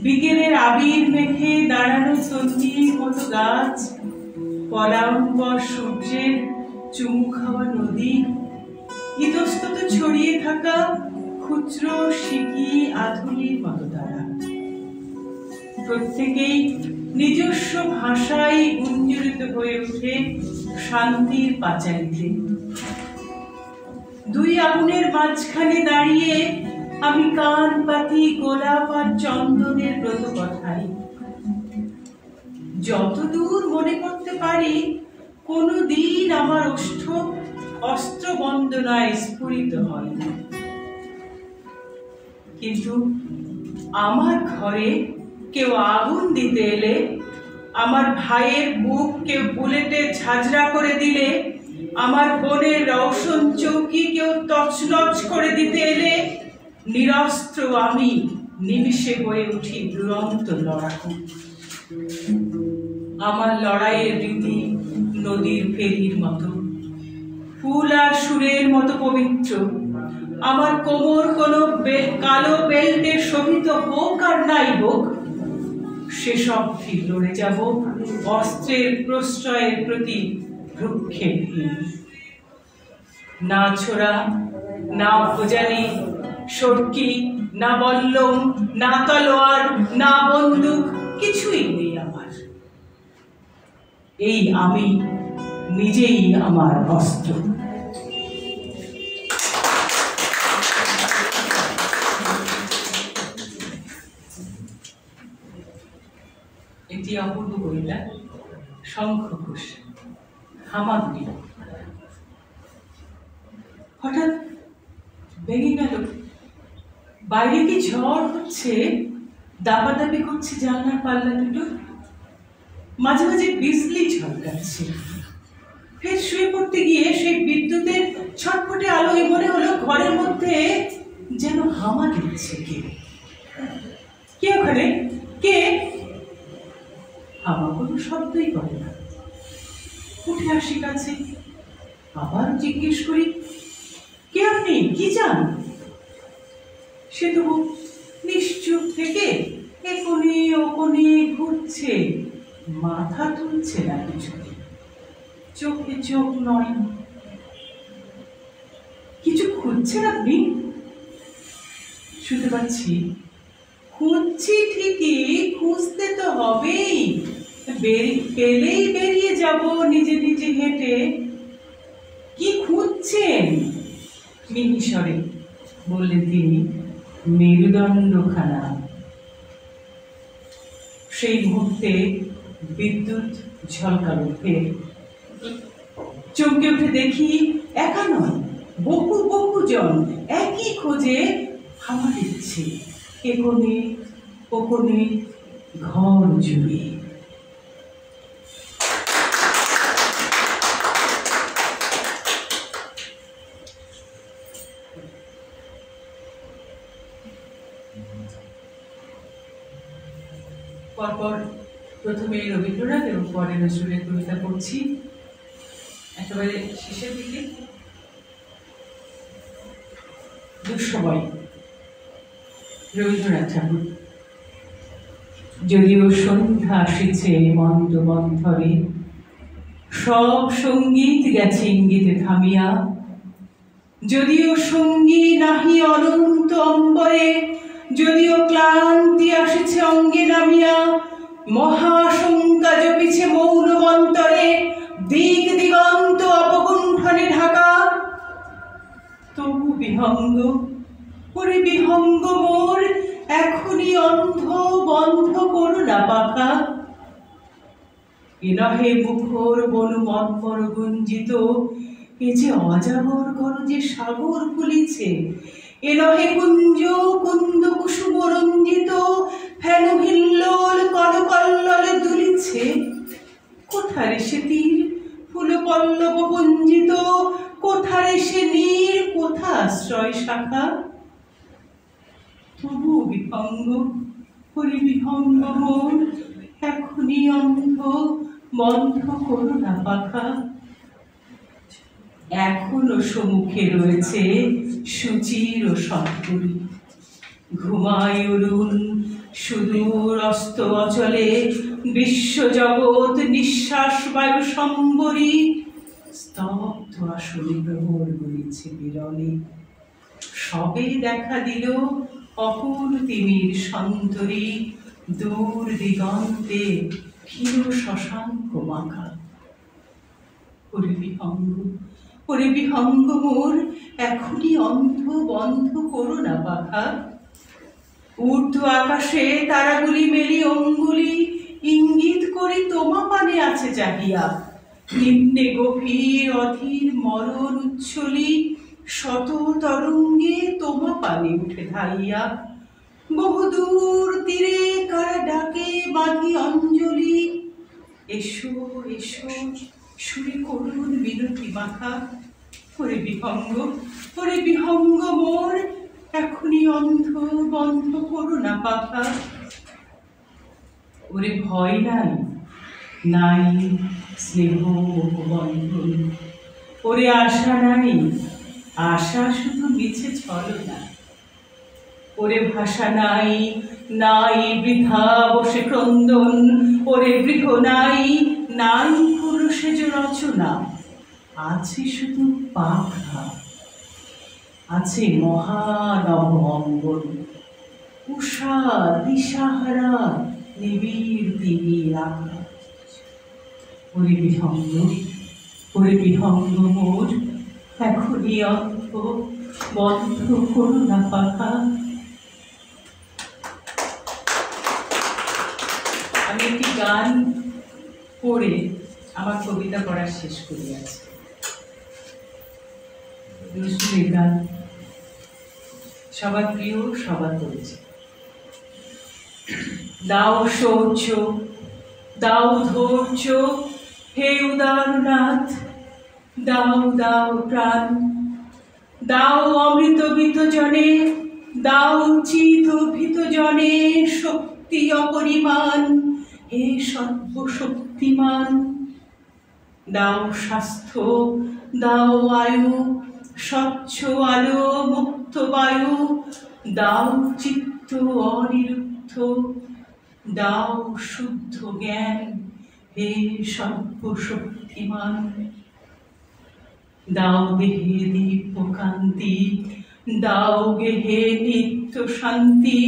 Speaker 3: বিকেলের আবির মেখে দাঁড়ানো তন্নির মতো গাছ, পরাম্বর সূর্যের চুমু খাওয়া নদী, ইতস্তত ছড়িয়ে থাকা খুচরো সিকি আধুলির মতো তারা, প্রত্যেকেই নিজস্ব ভাষায় গুঞ্জরিত হয়ে ওঠে শান্তির পাঁচালীতে। দুই আগুনের মাঝখানে দাঁড়িয়ে আমি কান পাতি গোলাপ আর চন্দনের ব্রত কথাই। যতদূর মনে করতে পারি কোনদিন আমার ওষ্ঠ অস্ত্র বন্দনায় স্ফুরিত হয়নি। কিন্তু আমার ঘরে কেউ আগুন দিতে এলে, আমার ভাইয়ের বুক কেউ বুলেটে ঝাঁঝরা করে দিলে, আমার বোনের রওশন চৌকি কেউ তছনছ করে দিতে এলে, নিরস্ত্র আমি নিমিষে হয়ে উঠি দুরন্ত লড়াকু। আমার লড়াইয়ের রীতি নদীর ফেরির মতো, ফুল আর সুরের মতো পবিত্র। আমার কোমর কোনো কালো বেল্টে শোভিত হোক আর নাই হোক, সেসব ঠিক লড়ে যাব অস্ত্রের প্রশ্রয়ের প্রতি ভ্রুক্ষেপহীন। না ছোড়া, না ভোজালি, সর্কি, না বল্লম, না তলোয়ার, না বন্দুক, কিছুই নেই আমার। এই আমি নিজেই আমার অস্ত্র। এটি অপূর্ব কবিতা, শঙ্খঘোষ, হামাগুড়ি। হঠাৎ ভেঙে গেল। বাইরে কি ঝড় হচ্ছে, দাপাদাপি করছে জানলার পাল্লা দুটো, মাঝে মাঝে বিজলি ঝলকাচ্ছে। ফের শুয়ে পড়তে গিয়ে সেই বিদ্যুতের ছটফটে আলোয় মনে হলো ঘরের মধ্যে যেন হামা দিচ্ছে কে। কে ওখানে? কে? হামা কোনো শব্দই করে না। উঠে আসি কাছে, আবার জিজ্ঞেস করি, কে আপনি? কি চান? সে তো নিশ্চুপ থেকে এ কোণে ও কোণে ঘুরছে, মাথা তুলছে না কিছু, চোখে চোখ নয়। কিছু খুঁজছেন আপনি? শুনতে পাচ্ছি, খুঁজছি ঠিকই, খুঁজতে তো হবেই, পেলেই বেরিয়ে যাব নিজে নিজে হেঁটে। কি খুঁজছেন? মিহিস্বরে বললেন তিনি, মেরুদণ্ডখানা। সেই মুহূর্তে বিদ্যুৎ ঝলকালো ফের। চমকে উঠে দেখি একা নয়, বহু বহু জন একই খোঁজে হাওয়া দিচ্ছে এ কোণে ও কোণে, ঘর জুড়ে। পরপর প্রথমে রবীন্দ্রনাথ এবং পরে নজরুলের কবিতা পড়ছি। একেবারে শেষের দিকে দুঃসময়, রবীন্দ্রনাথ ঠাকুর। যদিও সন্ধ্যা আসিছে মন্দ মন্থরে, সব সঙ্গীত গেছে ইঙ্গিতে থামিয়া, যদিও সঙ্গী নাহি অনন্ত অম্বরে, যদিও ক্লান্তি আসিছে অঙ্গে নামিয়া, মহাশঙ্কা জপিছে মৌন মন্তরে, দিক দিগন্ত অপগুণ্ঠনে ঢাকা, তবু বিহঙ্গ ওরে বিহঙ্গ মোর এখনই অন্ধ, বন্ধ করো না পাখা। এ নহে মুখর বনু মন্মর গুঞ্জিত, এ যে অজাগর গরজে সাগর খুলিছে। এ নহে কুঞ্জ কুন্দ কুসুম রঞ্জিত, ফেন হিল্লোল কলকল্ললে দুলিছে। কোথারে সে তীর ফুল পল্লব পুঞ্জিত, কোথারে সে নীর, কোথা আশ্রয় শাখা। তবু বিহঙ্গ, ওরে বিহঙ্গ মোর এখনই অন্ধ, বন্ধ করো না পাখা। এখনো সম্মুখে রয়েছে সুচির ও সৎপুরী, ঘুমায় অরুণ সুদূর অস্ত অচলে, বিশ্বজগৎ নিঃশ্বাস বায়ু সম্বরী। স্তব্ধ আসলে প্রহর বইছে বিরলে, সবে দেখা দিল অপুর তিমির সন্তরী, দূর দিগন্তে ক্ষীণ শশাঙ্ক মাখা। ওরে বিহঙ্গ, ওরে বিহঙ্গ মোর এখনই অন্ধ, বন্ধ করো না পাখা। ঊর্ধ্ব আকাশে তারাগুলি মেলি অঙ্গুলি, ইঙ্গিত করি তোমা পানে আছে চাহিয়া। নিম্নে গভীর অধীর মরণ উচ্ছলি, শত তরঙ্গে তোমা পানে উঠে ধাইয়া। বহুদূর তীরে কারা ডাকে বাঁধি অঞ্জলি, এসো এসো সুরে করুণ বিনতি মাখা। ওরে বিহঙ্গ, ওরে বিহঙ্গ মোর এখনই অন্ধ, বন্ধ করো না পাখা। ওরে ভয় নাই, নাই স্নেহ বন্ধন, ওরে আশা নাই, আশা শুধু মিছে ছলনা। ওরে ভাষা নাই, নাই বৃথা বসে ক্রন্দন, ওরে গৃহ নাই, নাই পুরুষেজ রচনা। আছে শুধু পাখা, আছে মহানব অঙ্গন, উষা দিশাহারা নিবিড় দিবির আকাশ। ওরে বিহঙ্গ, ওরে বিহঙ্গ মোর এখনই অন্ধ, বন্ধ করো না পাখা। আমি একটি গান পড়ে আমার কবিতা পড়া শেষ করিয়াছি। নজরুলের গান, সবার প্রিয়, সবার পরিচিত। দাও শৌর্য, দাও ধৈর্য, হে উদারনাথ, দাও দাও প্রাণ, দাও অমৃত ভীত জনে, দাও চিত ভীত জনে শক্তি অপরিমাণ, হে সর্বশক্তিমান। দাও স্বাস্থ্য, দাও আয়ু, স্বচ্ছ আলো মুক্ত বায়ু, দাও চিত্ত অনিরুদ্ধ, দাও শুদ্ধ জ্ঞান, হে সর্বশক্তিমান। দাও দেহে দিব্য কান্তি, দাও গেহে নিত্য শান্তি,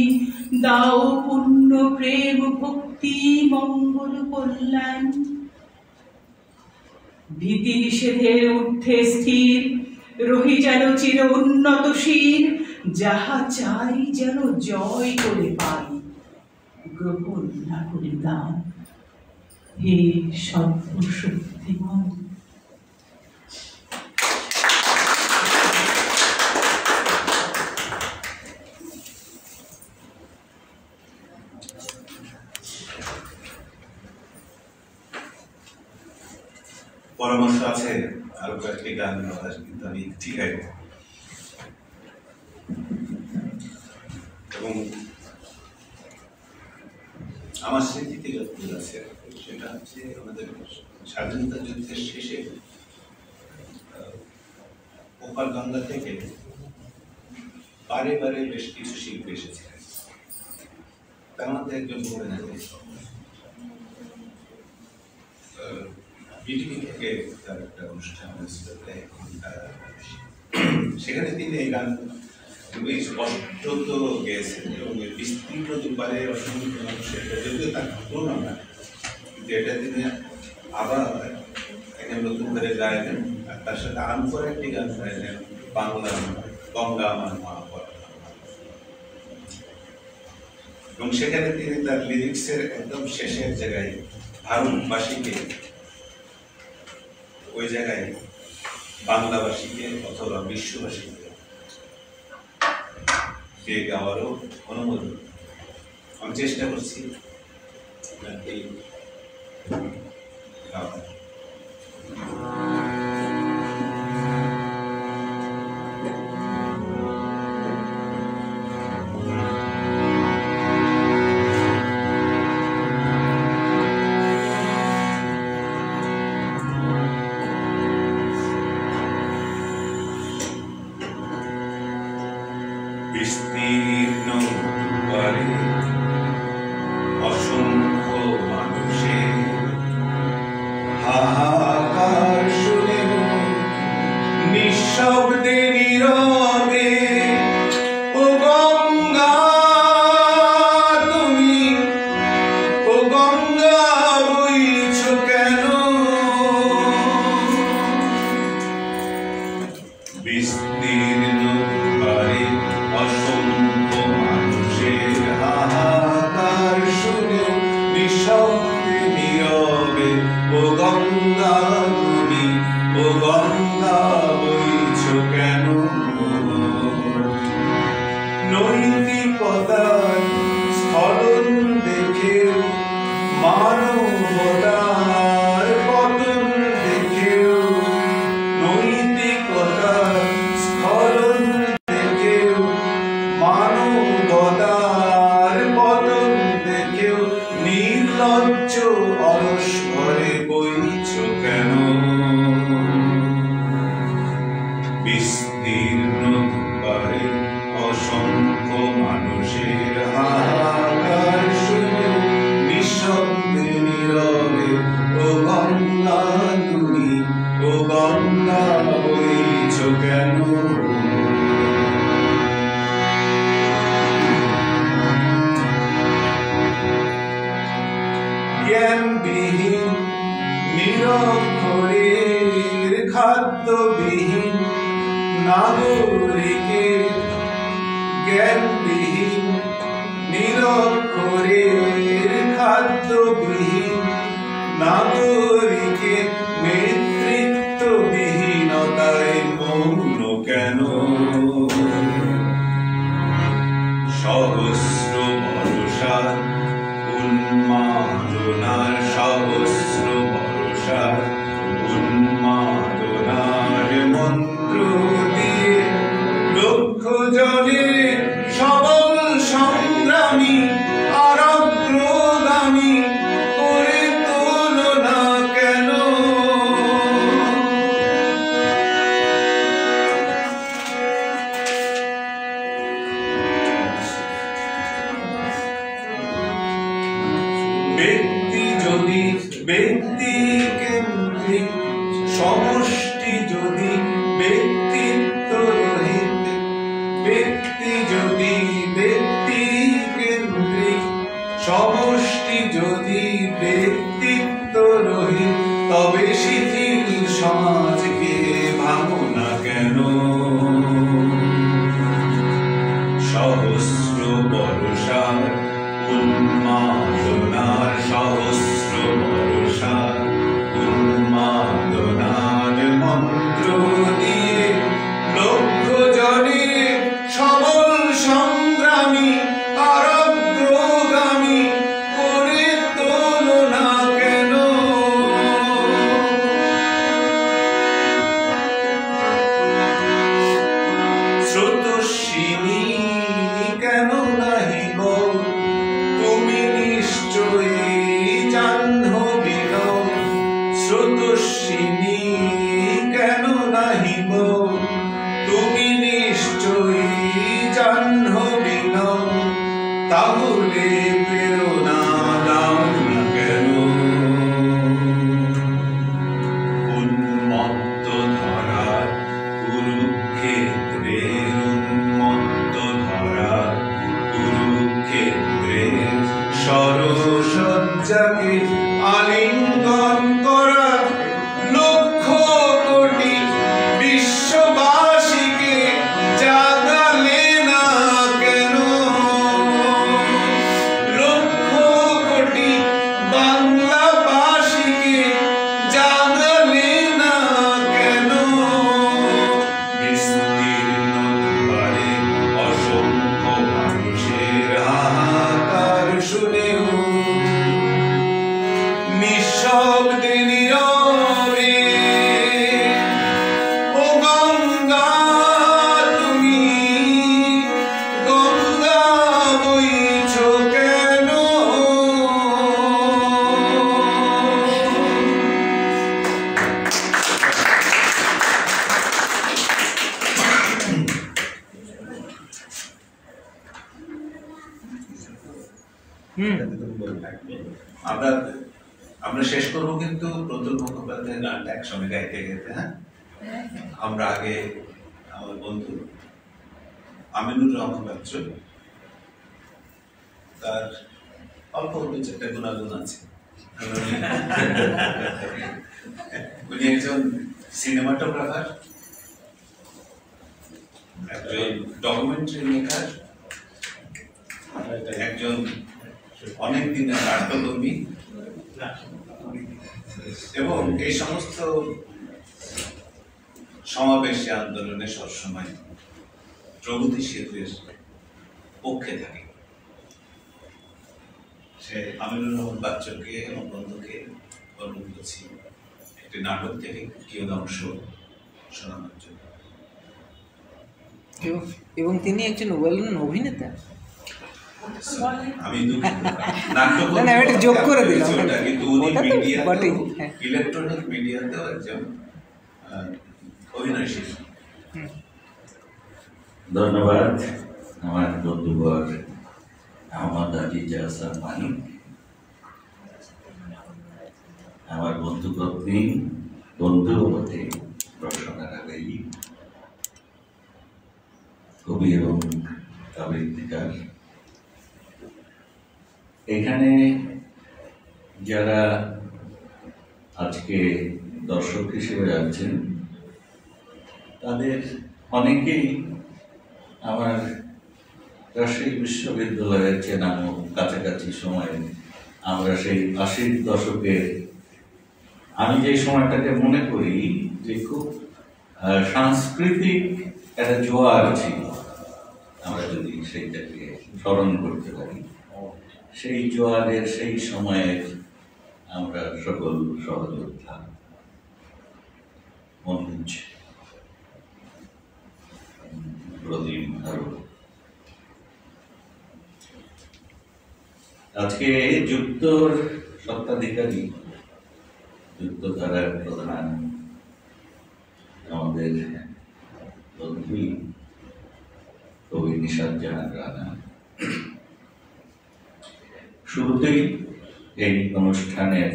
Speaker 3: দাও পুণ্য প্রেম ভক্তি মঙ্গল কল্যাণ। ভীতি নিষেধের ঊর্ধ্বে স্থির রহি যেন চির উন্নত শির, যাহা চাই যেন জয় করে পাই, গ্রহণ না করি দান, হে সর্বশক্তিমান।
Speaker 2: পরামর্শ আছে আরো কয়েকটি গান, কিন্তু আমি ঠিক আছে। এবং আমার স্মৃতিতে যতদূর আছে সেটা হচ্ছে আমাদের স্বাধীনতা যুদ্ধের শেষে ওপার গঙ্গা থেকে বারে বারে বেশ কিছু শিল্পী এসেছিলেন। তার মধ্যে একজন বলে না বিটিভি থেকে তার একটা অনুষ্ঠান হয়েছিল, সেখানে তিনি এই গান খুবই স্পষ্ট গেয়েছেন এবং বিস্তীর্ণ দুপারে অসংখ্য মানুষের, যদিও তার তুলনা না, কিন্তু এটা তিনি আবার এখানে নতুন করে গাইলেন। আর তার সাথে আরম্ভ করে একটি গান গাইলেন, বাংলা গঙ্গা আমার মা, এবং সেখানে তিনি তার লিরিক্সের একদম শেষের জায়গায় ভারতবাসীকে ওই জায়গায় বাংলাভাষীকে অথবা বিশ্ববাসীকে গেয়ে গাওয়ারও অনুমোদন আমি চেষ্টা করছি এই গাওয়া। বিস্তীর্ণ দুয়ারে অসংখ্য মানুষের হাহাকার শুনে নিঃশব্দে নীরবে ও গঙ্গা তুমি ও গঙ্গা বইছ কেন বিস্তীর্ণ দুয়ারে অসংখ্য মানুষের হাহাকার শুনে নিঃশব্দে নীরবে ও গঙ্গা তুমি ও গঙ্গা বইছ কেন নৈতিকতার স্খলন দেখেও মানবতার পতন দেখেও নৈতিকতার স্খলন দেখেও মানবতার পতন দেখেও নির্লজ্জ অলস ঘরে বইছ কেন বিস্তীর্ণ দুয়ারে অসংখ্য মানুষের হাহাকার শুনে নিঃশব্দে নীরবে ও গঙ্গা তুমি ও গঙ্গা বইছ কেন জ্ঞানবিহীন নিরক্ষরের খাদ্যবিহীন নাগরিকের জ্ঞানবিহীন নিরক্ষরের খাদ্যবিহীন নাগরিকের নেতৃত্ববিহীনতায় মৌন কেন সহস্র ভরসার উন্মাদনার সহস্র ভরসার উন্মাদনার মন্ত্র দিয়ে লক্ষ জনের সবল সংগ্রামী আর অগ্রগামী করে তোল না কেন ব্যক্তি যদি ব্যক্তি কেন্দ্রিক সমষ্টি যদি ব্যক্তিত্ব রহিত ব্যক্তি যদি ব্যক্তি কেন্দ্রিক সমষ্টি যদি ব্যক্তিত্ব রহিত তবে শিথিল সমাজকে ভাঙো না কেন সহস্র বর্ষার উন্মাদনার সহস্র বর্ষার উন্মাদনার মন্ত্র দিয়ে লক্ষ জনের সবল সংগ্রামী আর অগ্রগামী করে তোল না কেন স্রোতস্বিনী কেন নাহি গো তুমি নিশ্চয়ই জাহ্নবী নও স্রোতস্বিনী কেন নাহি গো তুমি নিশ্চয়ই জাহ্নবী নও তাহলে প্রেরণা দাও না কেন উন্মত্ত ধরার কুরুক্ষেত্রের উন্মত্ত ধরার কুরুক্ষেত্রের সরসজ্জাকে আলিঙ্গন করা লক্ষ কোটি বিশ্ববাসীকে জাগালে না কেন আমরা আমরা শেষ করবো কিন্তু প্রতুল মুখোপাধ্যায়ের গানটা একসঙ্গে গাইতে গাইতে। হ্যাঁ, আমরা আগে আমার বন্ধু আমিনুর রহমান বাচ্চ, তার অল্প দু চারটা গুণাগুণ আছে। উনি একজন সিনেমাটোগ্রাফার, একজন ডকুমেন্টারি মেকার, একজন অনেক দিনের নাট্যকর্মী, এবং এই সমস্ত সমাবেশে আন্দোলনে সবসময় প্রগতিশীলদের পক্ষে থাকে। সে আমিনুর রহমান বাচ্চুকে এবং বন্ধুকে অনুরোধ করছি একটি নাটক থেকে কিয়দাংশ শোনানোর জন্য।
Speaker 1: এবং তিনি একজন ওয়েল-নোন অভিনেতা।
Speaker 2: আমি
Speaker 1: যোগ করে দিলাম,
Speaker 2: কিন্তু উনি ইলেকট্রনিক মিডিয়াতেও একজন অভিনয় শিল্পী।
Speaker 5: ধন্যবাদ আমার বন্ধুবর আহমদ আজিজ হাসান মানিক, আমার বন্ধু পত্নী, বন্ধু বটে রওশনা রাবেই, কবি এবং আবৃত্তিকার। এখানে যারা আজকে দর্শক হিসেবে আছেন তাদের অনেকেই আমার রাজশাহী বিশ্ববিদ্যালয়ের চেনানো, কাছাকাছি সময়ে আমরা সেই 80-র দশকের, আমি যে সময়টাকে মনে করি যে খুব সাংস্কৃতিক একটা জোয়ার ছিল, আমরা যদি সেইটাকে স্মরণ করতে পারি, সেই জোয়ারের সেই সময়ের আমরা সকল সহযোদ্ধা, মনোজ, প্রদীপ, আরো আজকে যুক্তর স্বত্বাধিকারী, যুক্তধারার প্রধান আমাদের বন্ধুই কবি নিশাত জাহান রানা। শুরুতেই এই অনুষ্ঠানের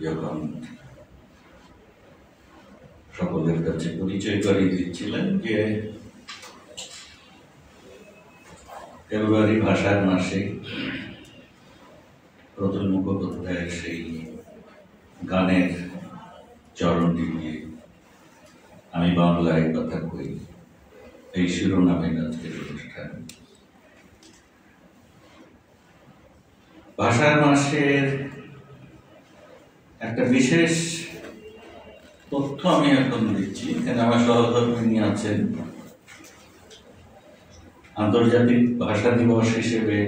Speaker 5: যখন সকলের কাছে পরিচয় করিয়ে দিচ্ছিলেন যে ফেব্রুয়ারি ভাষার মাসে প্রতুল মুখোপাধ্যায়ের সেই গানের চরণটি নিয়ে আমি বাংলায় কথা কই, এই শিরোনামের আজকের অনুষ্ঠান। ভাষার মাসের একটা বিশেষ তথ্য আমি এখন দিচ্ছি। এখানে আমার সহধর্মিণী আছেন। আন্তর্জাতিক ভাষা দিবস হিসেবে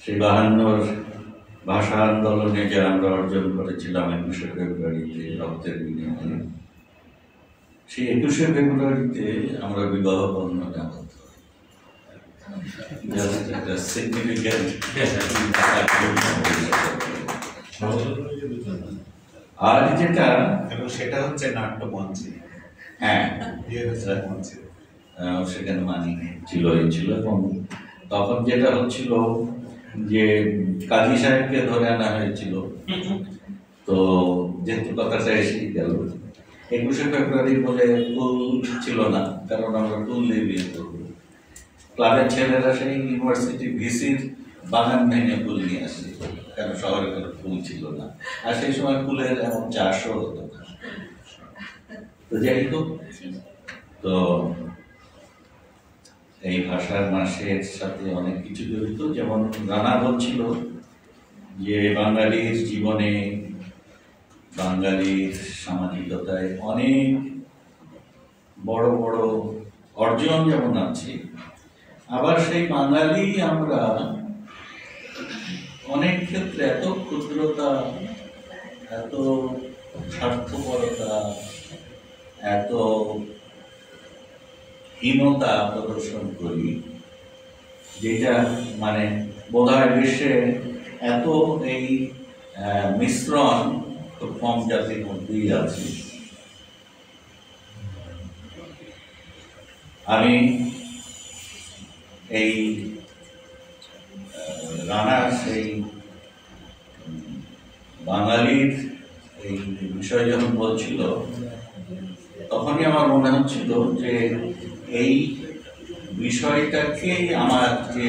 Speaker 5: সেই 52-র ভাষা আন্দোলনে যা আমরা অর্জন করেছিলাম 21শে ফেব্রুয়ারিতে রক্তের বিনিময়ে, সেই 21শে ফেব্রুয়ারিতে আমরা বিবাহ বন্ধনে আবদ্ধ। আর যেটা,
Speaker 2: এবং সেটা হচ্ছে নাট্যমঞ্চে।
Speaker 5: হ্যাঁ,
Speaker 2: মঞ্চে
Speaker 5: সেখানে মানি ছিল এবং তখন যেটা হচ্ছিল যে কাজী সাহেবকে ধরে আনা হয়েছিল। তো যেহেতু কথাটা এসেই গেল, 21শে ফেব্রুয়ারি বলে ফুল ছিল না, কারণ আমরা ফুল দিয়ে বিয়ে করবো। ক্লাবের ছেলেরা সেই ইউনিভার্সিটি ভিসির বাগান ভেঙে ফুল নিয়ে আসে, কারণ শহরে কোনো ফুল ছিল না, আর সেই সময় ফুলের এমন চাষও হতো না। তো যাই হোক, তো এই ভাষার মাসের সাথে অনেক কিছু জড়িত। যেমন রানা বলছিল যে বাঙালির জীবনে, বাঙালির সামাজিকতায় অনেক বড় বড় অর্জন যেমন আছে, আবার সেই বাঙালি আমরা অনেক ক্ষেত্রে এত ক্ষুদ্রতা, এত স্বার্থপরতা, এত হীনতা প্রদর্শন করি, যেটা মানে বোধহয় বিশ্বে এত এই মিশ্রণ খুব কম জাতির মধ্যেই আছে। আমি এই রানার সেই বাঙালির এই বিষয় যখন বলছিল, তখনই আমার মনে হচ্ছিল যে এই বিষয়টাকেই আমার যে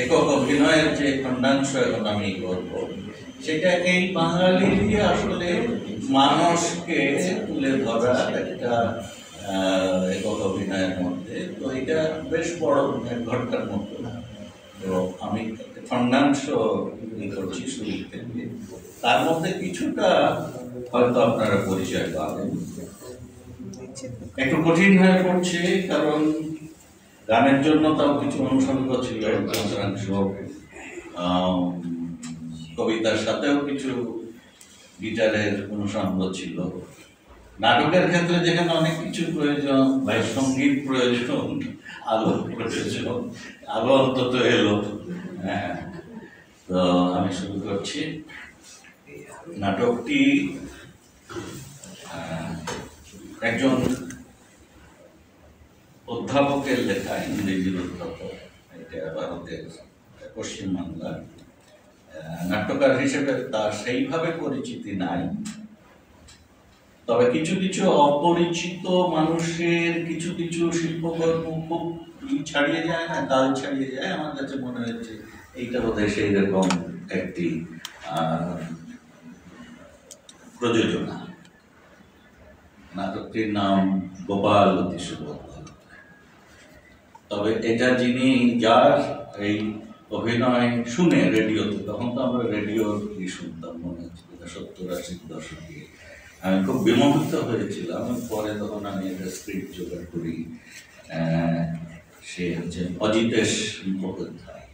Speaker 5: একক অভিনয়ের যে খণ্ডাংশ এখন আমি করব, সেটা এই বাঙালিরই আসলে মানুষকে তুলে ধরা একটা একক অভিনয়ের মধ্যে। তো এটা বেশ বড় এক ঘটনার মতো। তো আমি খণ্ডাংশ করছি শুরু থেকে, তার মধ্যে কিছুটা হয়তো আপনারা পরিচয় পাবেন। একটু কঠিন হয়ে পড়ছে, কারণ গানের জন্য তাও কিছু অনুষঙ্গ ছিল, যন্ত্রাংশ, কবিতার সাথেও কিছু গিটারের অনুষঙ্গ ছিল। নাটকের ক্ষেত্রে যেখানে অনেক কিছু প্রয়োজন, সঙ্গীত প্রয়োজন, আলো প্রয়োজন, আলো অন্তত এলো। হ্যাঁ, তো আমি শুরু করছি। নাটকটি একজন অধ্যাপকের লেখা, ইংরেজির অধ্যাপক, এটা ভারতের পশ্চিমবাংলার। নাট্যকার হিসেবে তার সেইভাবে পরিচিতি নাই, তবে কিছু কিছু অপরিচিত মানুষের কিছু কিছু শিল্পকর্ম খুব ছাড়িয়ে যায় না, কাল ছাড়িয়ে যায়। আমার কাছে মনে হচ্ছে এইটা বোধহয় সেই রকম একটি প্রযোজনা। নাটকটির নাম গোপাল অতি সুবোধ। তবে এটা যিনি, যার এই অভিনয় শুনে রেডিওতে, তখন তো আমরা রেডিওর শুনতাম, মনে হচ্ছে 70-80 দশকে, আমি খুব বিমোহিত হয়েছিলাম। পরে তখন আমি একটা স্ক্রিপ্ট জোগাড় করি। সে হচ্ছে অজিতেশ মুখোপাধ্যায়,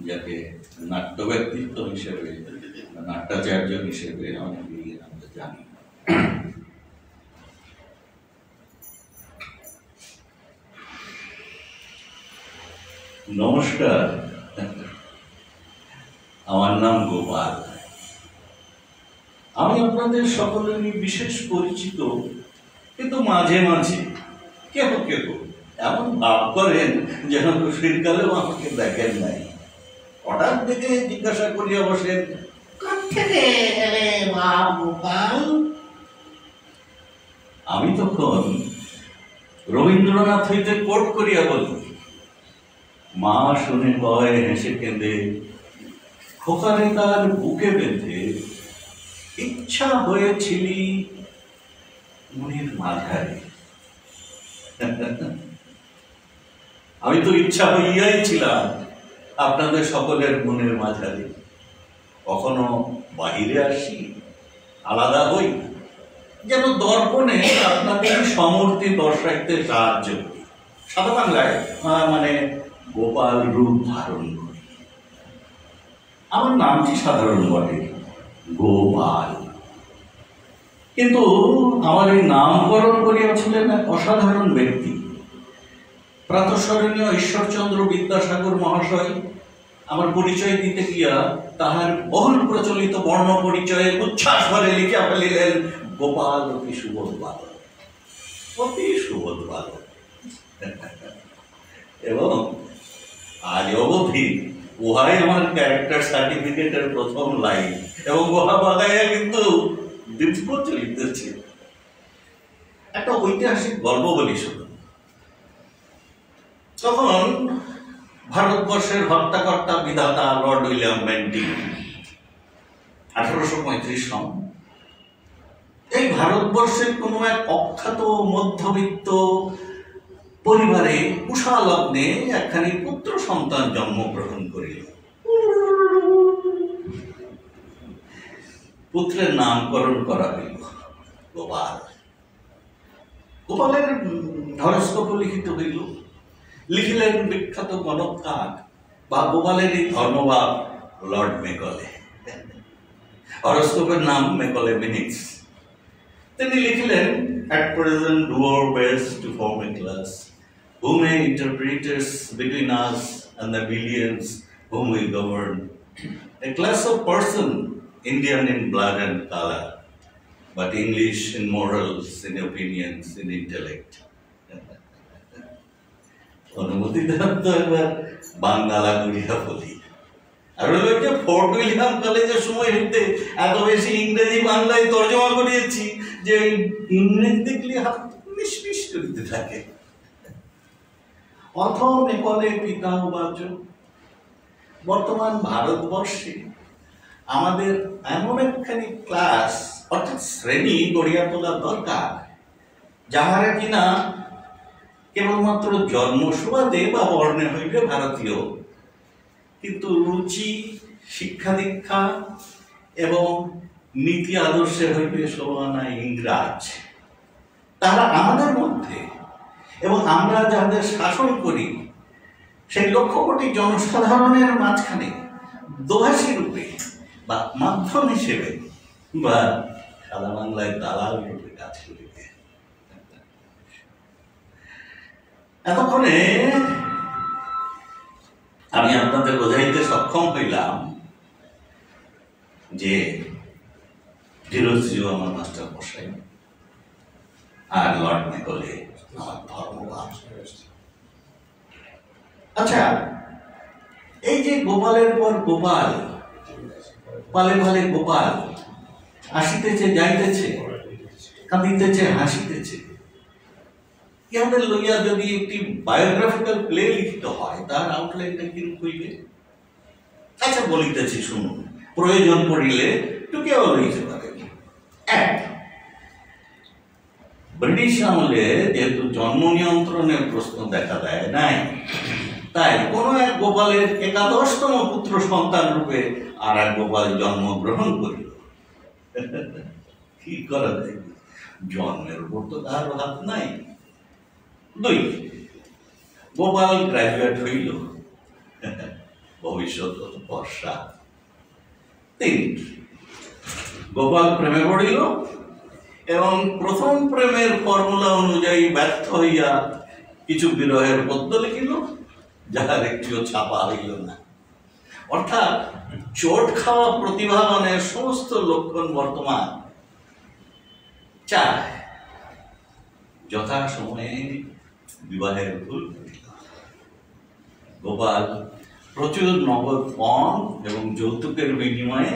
Speaker 5: যাকে নাট্য ব্যক্তিত্ব হিসেবে, নাট্যাচার্য হিসেবে অনেকেই আমরা জানি। নমস্কার, আমার নাম গোপাল। আমি আপনাদের সকলেরই বিশেষ পরিচিত, কিন্তু মাঝে মাঝে কেহ কেহ এমন ভাব করেন যেন শীতকালেও আমাকে দেখেন নাই। হঠাৎ দেখে জিজ্ঞাসা করি অবশ্যই, আমি তখন রবীন্দ্রনাথ হইতে কোট করিয়া বলি, মা শুনে কয় হেসে কেঁদে, খোকারে তার বুকে বেঁধে, ইচ্ছা হয়েছিলি মনের মাঝারে। আমি তো ইচ্ছা হইয়াই ছিলাম আপনাদের সকলের মনের মাঝারে। কখনো বাহিরে আসি, আলাদা হই, যেন দর্পণে আপনাদের সমূর্তি দর্শাইতে সাহায্য করি। সাদা বাংলায় মানে গোপাল রূপ ধারণ করি। আমার নামটি সাধারণ বটে, গোপাল, কিন্তু আমার এই নামকরণ করিয়াছিলেন এক অসাধারণ ব্যক্তি, প্রাতঃস্মরণীয় ঈশ্বরচন্দ্র বিদ্যাসাগর মহাশয়। আমার পরিচয় দিতে গিয়া তাহার বহুল প্রচলিত বর্ণ পরিচয়ে উচ্ছ্বাস ভরে লিখিয়া ফেলিলেন, গোপাল অতি সুবোধ বালক, অতি সুবোধ বালক। এবং আজ অবধি উহাই আমার ক্যারেক্টার সার্টিফিকেটের প্রথম লাইন, এবং উহা বাগাইয়া কিন্তু দীর্ঘ চলিতেছে। একটা ঐতিহাসিক গল্প বলি শুনুন। তখন ভারতবর্ষের হত্যাকর্তা বিধাতা লর্ড উইলিয়াম বেন্টিং, 1835 সন। এই ভারতবর্ষের কোনো এক অখ্যাত মধ্যবিত্ত পরিবারে উষা লগ্নে একখানি পুত্র সন্তান জন্মগ্রহণ করিল। পুত্রের নামকরণ করা হইল গোপাল। গোপালের হরস্কোপ লিখিত হইল। লিখিলেন বিখ্যাত গণৎকার বা গোপালেরই ধর্মবাদ লর্ড মেকলে। হরস্কোপের নাম মেকলে মিনিটস। তিনি লিখিলেন, at present do our best to form a class who may interpreters between us and the billions whom we govern, a class of person Indian in blood and color, but English in morals, in opinions, in intellect. অনুমতি দেন তো এবার বাংলা করিয়া বলি। আর হলো যে fort William কলেজের সময় হইতে এত বেশি ইংরেজি বাংলায় তর্জমা করিয়েছি যে ইংরেজি দেখলে হাত নিষ্পিস করিতে থাকে। অথ নেপালে পিতা বাচ। বর্তমান ভারতবর্ষে আমাদের এমন একখানি ক্লাস অর্থাৎ শ্রেণী গড়িয়া তোলা দরকার, যাহারা কিনা কেবলমাত্র জন্ম সুবাদে বা বর্ণে হইবে ভারতীয়, কিন্তু রুচি, শিক্ষা দীক্ষা এবং নীতি আদর্শে হইবে সোয়ানা ইংরাজ। তারা আমাদের মধ্যে এবং আমরা যাদের শাসন করি সেই লক্ষ কোটি জনসাধারণের মাঝখানে দোভাষী রূপে বা মাধ্যম হিসেবে বা সাদা বাংলায় দালাল রূপে কাজ করিবে। এতক্ষণে আমি আপনাদের বোঝাইতে সক্ষম হইলাম যে ডিরোজিও আমার মাস্টার মশাই আর লর্ড মেকলে আমার ধর্মবাদ। আচ্ছা, এই যে গোপালের পর গোপাল, পালে পালে গোপাল আসিতেছে যাইতেছে, কাঁদিতেছে হাসিতেছে, ইহাদের লইয়া যদি একটি বায়োগ্রাফিক্যাল প্লে লিখিত হয় তার আউটলাইনটা কিরূপ হইবে? আচ্ছা বলিতেছি, শুনুন, প্রয়োজন পড়িলে টুকেও লইতে পারে। এক, ব্রিটিশ আমলে যেহেতু জন্ম নিয়ন্ত্রণের প্রশ্ন দেখা দেয় নাই, তাই কোন এক গোপালের 11তম পুত্র সন্তান রূপে আর এক গোপাল জন্মগ্রহণ করিল। কি করা যায়, জন্মের উপর তো তার হাত নাই। দুই, গোপাল গ্রাজুয়েট হইল, ভবিষ্যৎ বর্ষা। তিন, গোপাল প্রেমে পড়িল এবং প্রথম প্রেমের ফর্মুলা অনুযায়ী ব্যর্থ হইয়া কিছু বিরহের পদ্য লিখিল, যাহার একটিও ছাপা হইল না। অর্থাৎ চোট খাওয়া প্রতিভাবানের সমস্ত লক্ষণ বর্তমান। চার, যথা সময়ে বিবাহের ভুল করিল। গোপাল প্রচুর নগদ পণ এবং যৌতুকের বিনিময়ে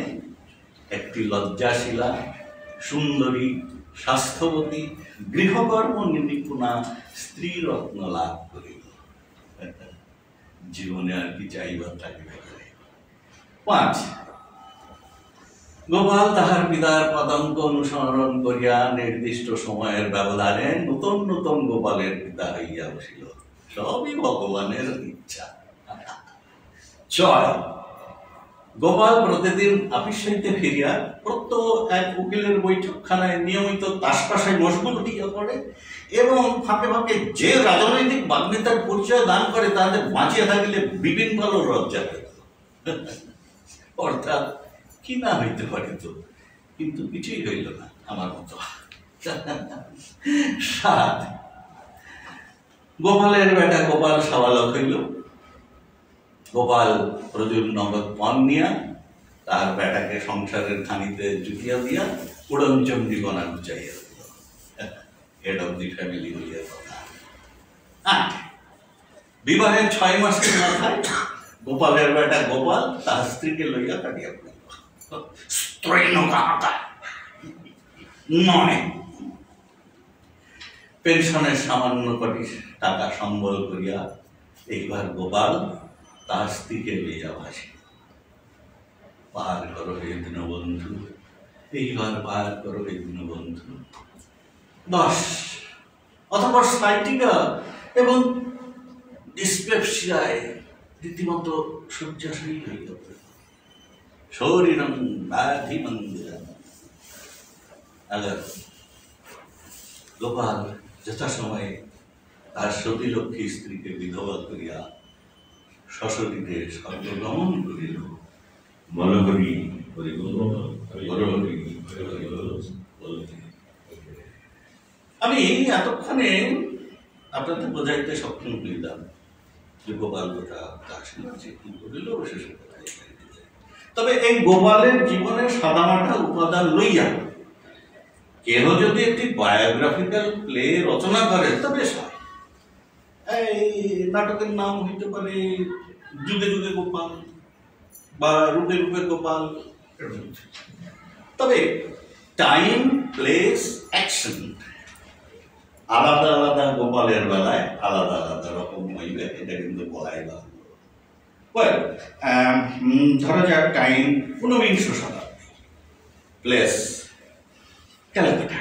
Speaker 5: একটি লজ্জাশীলা, সুন্দরী, স্বাস্থ্যবতী, গৃহকর্ম নিপুণা স্ত্রী রত্ন লাভ করিল। জীবনে আর কি চাইবার থাকিবে? পাঁচ, গোপাল তাহার পিতার পদাঙ্ক অনুসরণ করিয়া নির্দিষ্ট সময়ের ব্যবধানে নতুন নতুন গোপালের পিতা হইয়া বসিল। সবই ভগবানের ইচ্ছা। ছয়, গোপাল প্রতিদিন আপিস হইতে ফিরিয়া প্রত্যহ এক উকিলের বৈঠকখানায় নিয়মিত তাসপাশায় মশগুল হইয়া পড়ে এবং ফাঁকে ফাঁকে যে রাজনৈতিক বাগ্মিতার পরিচয় দান করে তাদের বাঁচিয়া থাকিলে বিপিন ভালো লজ্জা পেত। অর্থাৎ কি না হইতে পারে তো, কিন্তু কিছুই হইল না আমার মতো। সাত, গোপালের বেটা গোপাল সাবালক হইল। গোপাল প্রচুর নগদ পণ নিয়া তার বেটাকে সংসারের খানিতে জুটিয়া দিয়া উড়নচণ্ডীগণা গুচাইয়া দিল। হেড অব দি ফ্যামিলি হইয়া কথা। আট, বিবাহের 6 মাসের মাথায় গোপালের বেটা গোপাল তার স্ত্রীকে লইয়া কাটিয়া পড়িল। নয়, পেনশনের সামান্য কটি টাকা সম্বল করিয়া এইবার গোপাল তার স্ত্রীকে লইয়া ভাসিল। পার করো হে দীনবন্ধু, এইবার পার করো হে দীনবন্ধু। 10, অথবা সাইটিকা এবং ডিসপেপসিয়ায় রীতিমতো শয্যাশায়ী হইল। শরীরং ব্যাধি মন্দিরম। গোপাল যথাসময়ে তার সতীলক্ষ্মী স্ত্রীকে বিধবা করিয়া সশরীরে স্বর্গগমন করিল। বলহরি হরি বল, বলহরি হরি বল। আমি এতক্ষণে আপনাদের বোঝাইতে সক্ষম হইলাম যে গোপাল গোটা কাশি কি করিল শেষ কথায়। তবে এই গোপালের জীবনের সাদামাটা উপাদান লইয়া কেহ যদি একটি বায়োগ্রাফিক্যাল প্লে রচনা করে তবে হয়। এই নাটকের নাম হইতে পারে যুগে যুগে গোপাল বা রূপে রূপে গোপাল। তবে টাইম, প্লেস, অ্যাকশন আলাদা আলাদা গোপালের বেলায় আলাদা আলাদা রকম হইবে, এটা কিন্তু বলাই বাহুল্য। ধরা যাক time 19বিংশ Shatabdi, place Calcutta.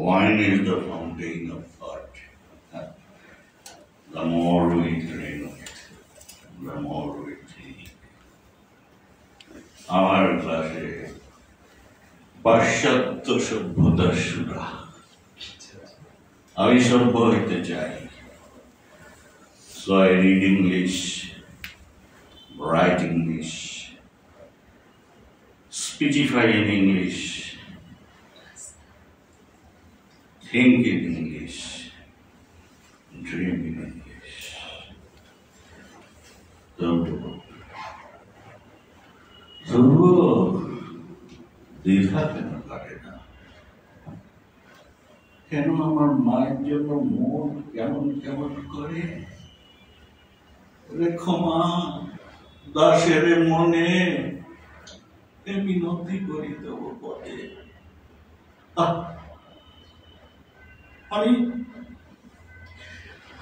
Speaker 5: Wine is the fountain of thought. The more we drink it, the more we think. আমার ক্লাসে পাশ্চাত্য সভ্যতার সুরা, আমি সভ্য হইতে চাই। So I read English, write English, speechify in English, think in English, dream in English. তবুও দ্বিধা কেন কাটে না? কেন আমার মায়ের জন্য মন কেমন কেমন করে? রেখো মা, দাসের মনে মিনতি করি দেব পদে।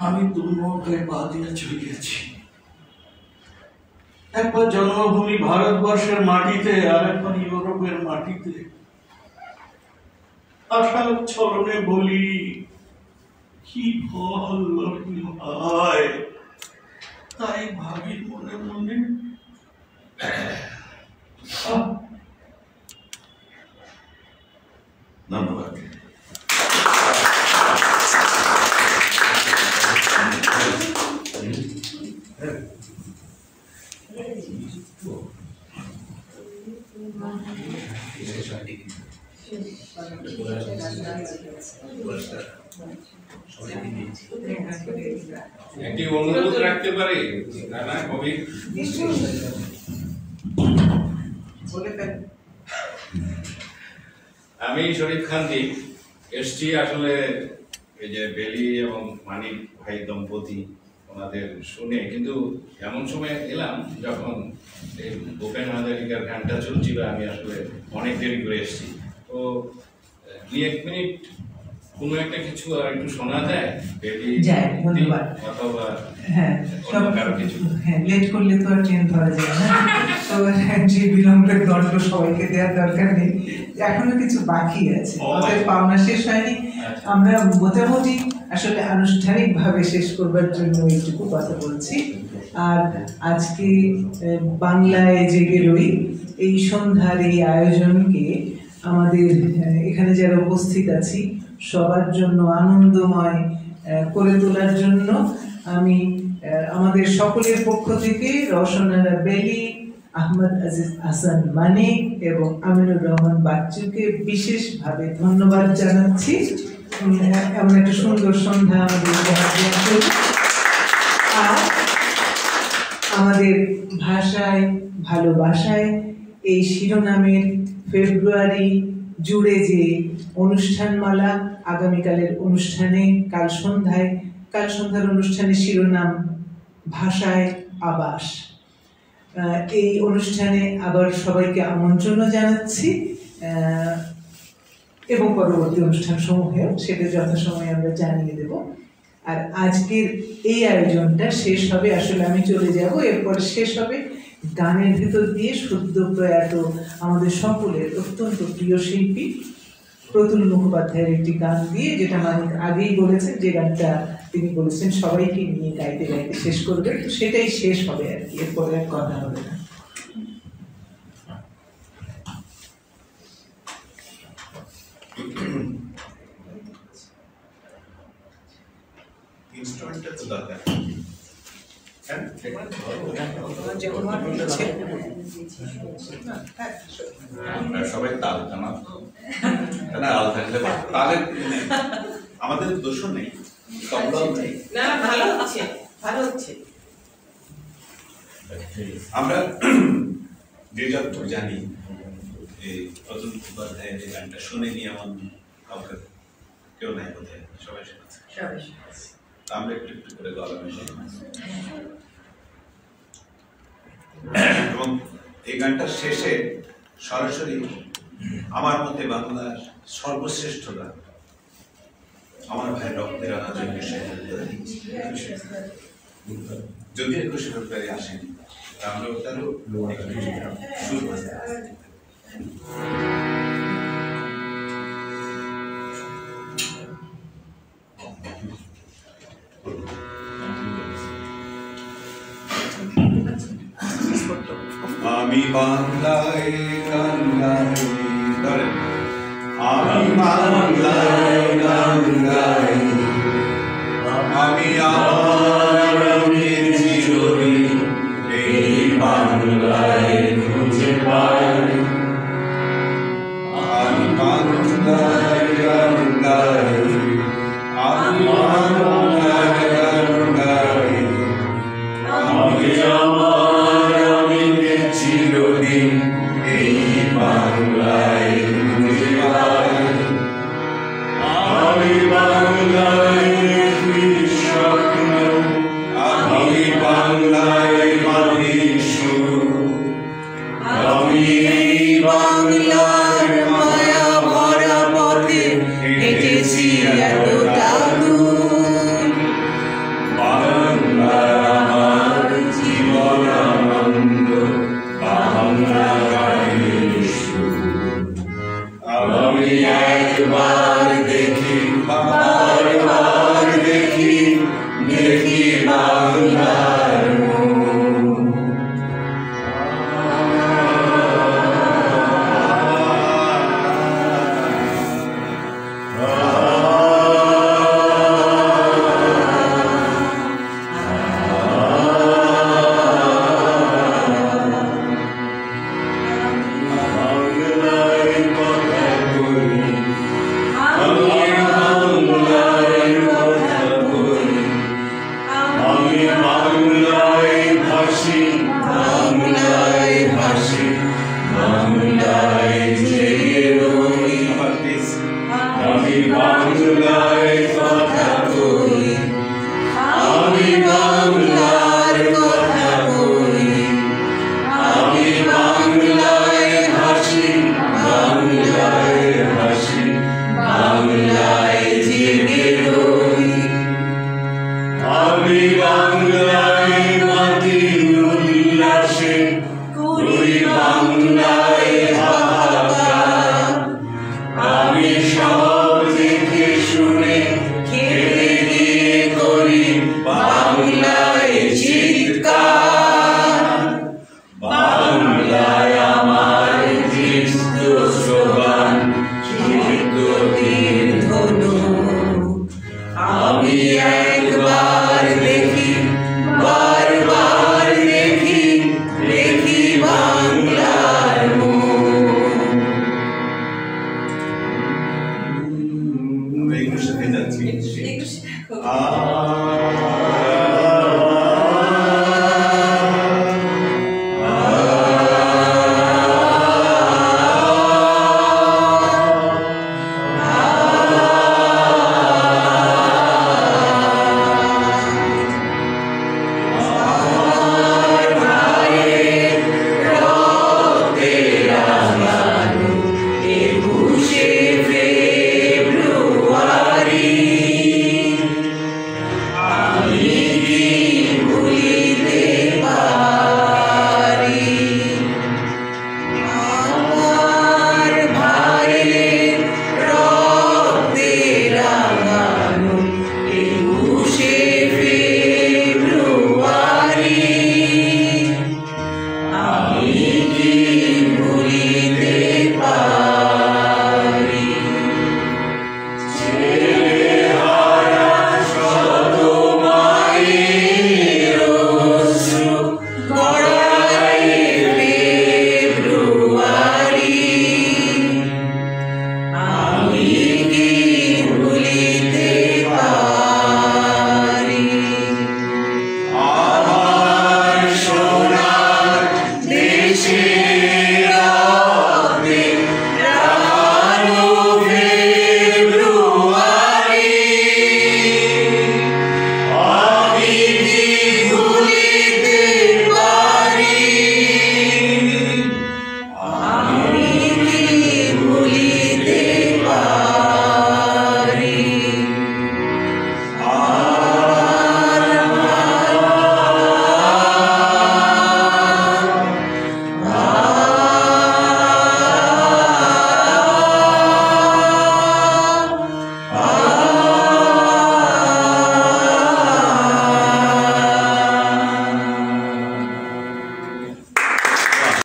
Speaker 5: আমি দুর্মুখে পা দিয়ে চলিয়েছি। একবার জন্মভূমি ভারতবর্ষের মাটিতে, আর একবার ইউরোপের মাটিতে। আশার চরণে বলি, কি ফল হয় তাই ভাবি মনে মনে। ধন্যবাদ।
Speaker 2: একটি অনুরোধ রাখতে পারি না কবি? আমি শরীফ খান দ্বীপ এসছি আসলে এই যে বেলি এবং মানিক ভাই দম্পতি ওনাদের শুনে, কিন্তু এমন সময় এলাম যখন এই ভূপেন হাজারিকার গানটা চলছিল, আমি আসলে অনেক দেরি করে এসেছি। তো 2-1 মিনিট কোনো একটা কিছু আর একটু শোনা যায় বেলি অথবা কারো কিছু?
Speaker 1: হ্যাঁ, লেট করলে তো আর ট্রেন ধরা যায় না, তো যে বিলম্বের দণ্ড সবাইকে দেওয়ার দরকার নেই। এখনো কিছু বাকি আছে, আমাদের পাওনা শেষ হয়নি। আমরা মোটামুটি আসলে আনুষ্ঠানিকভাবে শেষ করবার জন্য এইটুকু কথা বলছি। আর আজকে বাংলায় জেগে রই এই সন্ধ্যার এই আয়োজনকে আমাদের এখানে যারা উপস্থিত আছি সবার জন্য আনন্দময় করে তোলার জন্য আমি আমাদের সকলের পক্ষ থেকে রওশনারা বেলি, আহমদ আজিজ হাসান মানিক এবং আমিনুর রহমান বাচ্চুকে বিশেষভাবে ধন্যবাদ জানাচ্ছি। এমন একটা সুন্দর সন্ধ্যা আমাদের। আর আমাদের ভাষায় ভালোবাসায় এই শিরোনামের ফেব্রুয়ারি জুড়ে যে অনুষ্ঠানমালা, আগামীকালের অনুষ্ঠানে কাল সন্ধ্যার অনুষ্ঠানের শিরোনাম ভাষায় আবাস। এই অনুষ্ঠানে আবার সবাইকে আমন্ত্রণ জানাচ্ছি এবং পরবর্তী অনুষ্ঠান সমূহেও সেটা যথাসময়ে আমরা জানিয়ে দেব। আর আজকের এই আয়োজনটা শেষ হবে, আসলে আমি চলে যাব, এরপর শেষ হবে গানের ভিতর দিয়ে সদ্য প্রয়াত আমাদের সকলের অত্যন্ত প্রিয় শিল্পী প্রতুল মুখোপাধ্যায়ের একটি গান দিয়ে, যেটা মানিক আগেই বলেছেন, যে গানটা তিনি বলেছেন সবাইকে নিয়ে গাইতে গাইতে শেষ করবে, তো সেটাই শেষ হবে আর কি, এরপরে আর কথা হবে না।
Speaker 2: ইনস্ট্রুমেন্টটা তো দরকার।
Speaker 5: সবাই তাল জানা, তাল থাকলে তালের আমাদের দোষ নেই,
Speaker 4: না ভালো হচ্ছে, ভালো হচ্ছে।
Speaker 2: আমরা যে যতটুকু জানি এই অতুল মুখোপাধ্যায়ের এই গানটা শুনেনি এমন কাউকে কেউ নাই বোধহয়, সবাই শুনেছে। আমরা একটু একটু করে গলা মিশিয়ে এবং এই গানটার শেষে সরাসরি আমার মতে বাংলার সর্বশ্রেষ্ঠ গান আমার ভাই রক্তের আনাজের বিষয়ে যদি 21শে ফেব্রুয়ারি আসেনি আমরা ওটারও শুরু আমি বাংলায় গান গাই, ধরেন আমি বাংলায় গান গাই, আমি আমার চিরদিন এই বাংলায় খুঁজে পাই। আমি বাংলায় গান গাই, আমি বাংলায় গান গাই, আমি আমার চিরদিন এই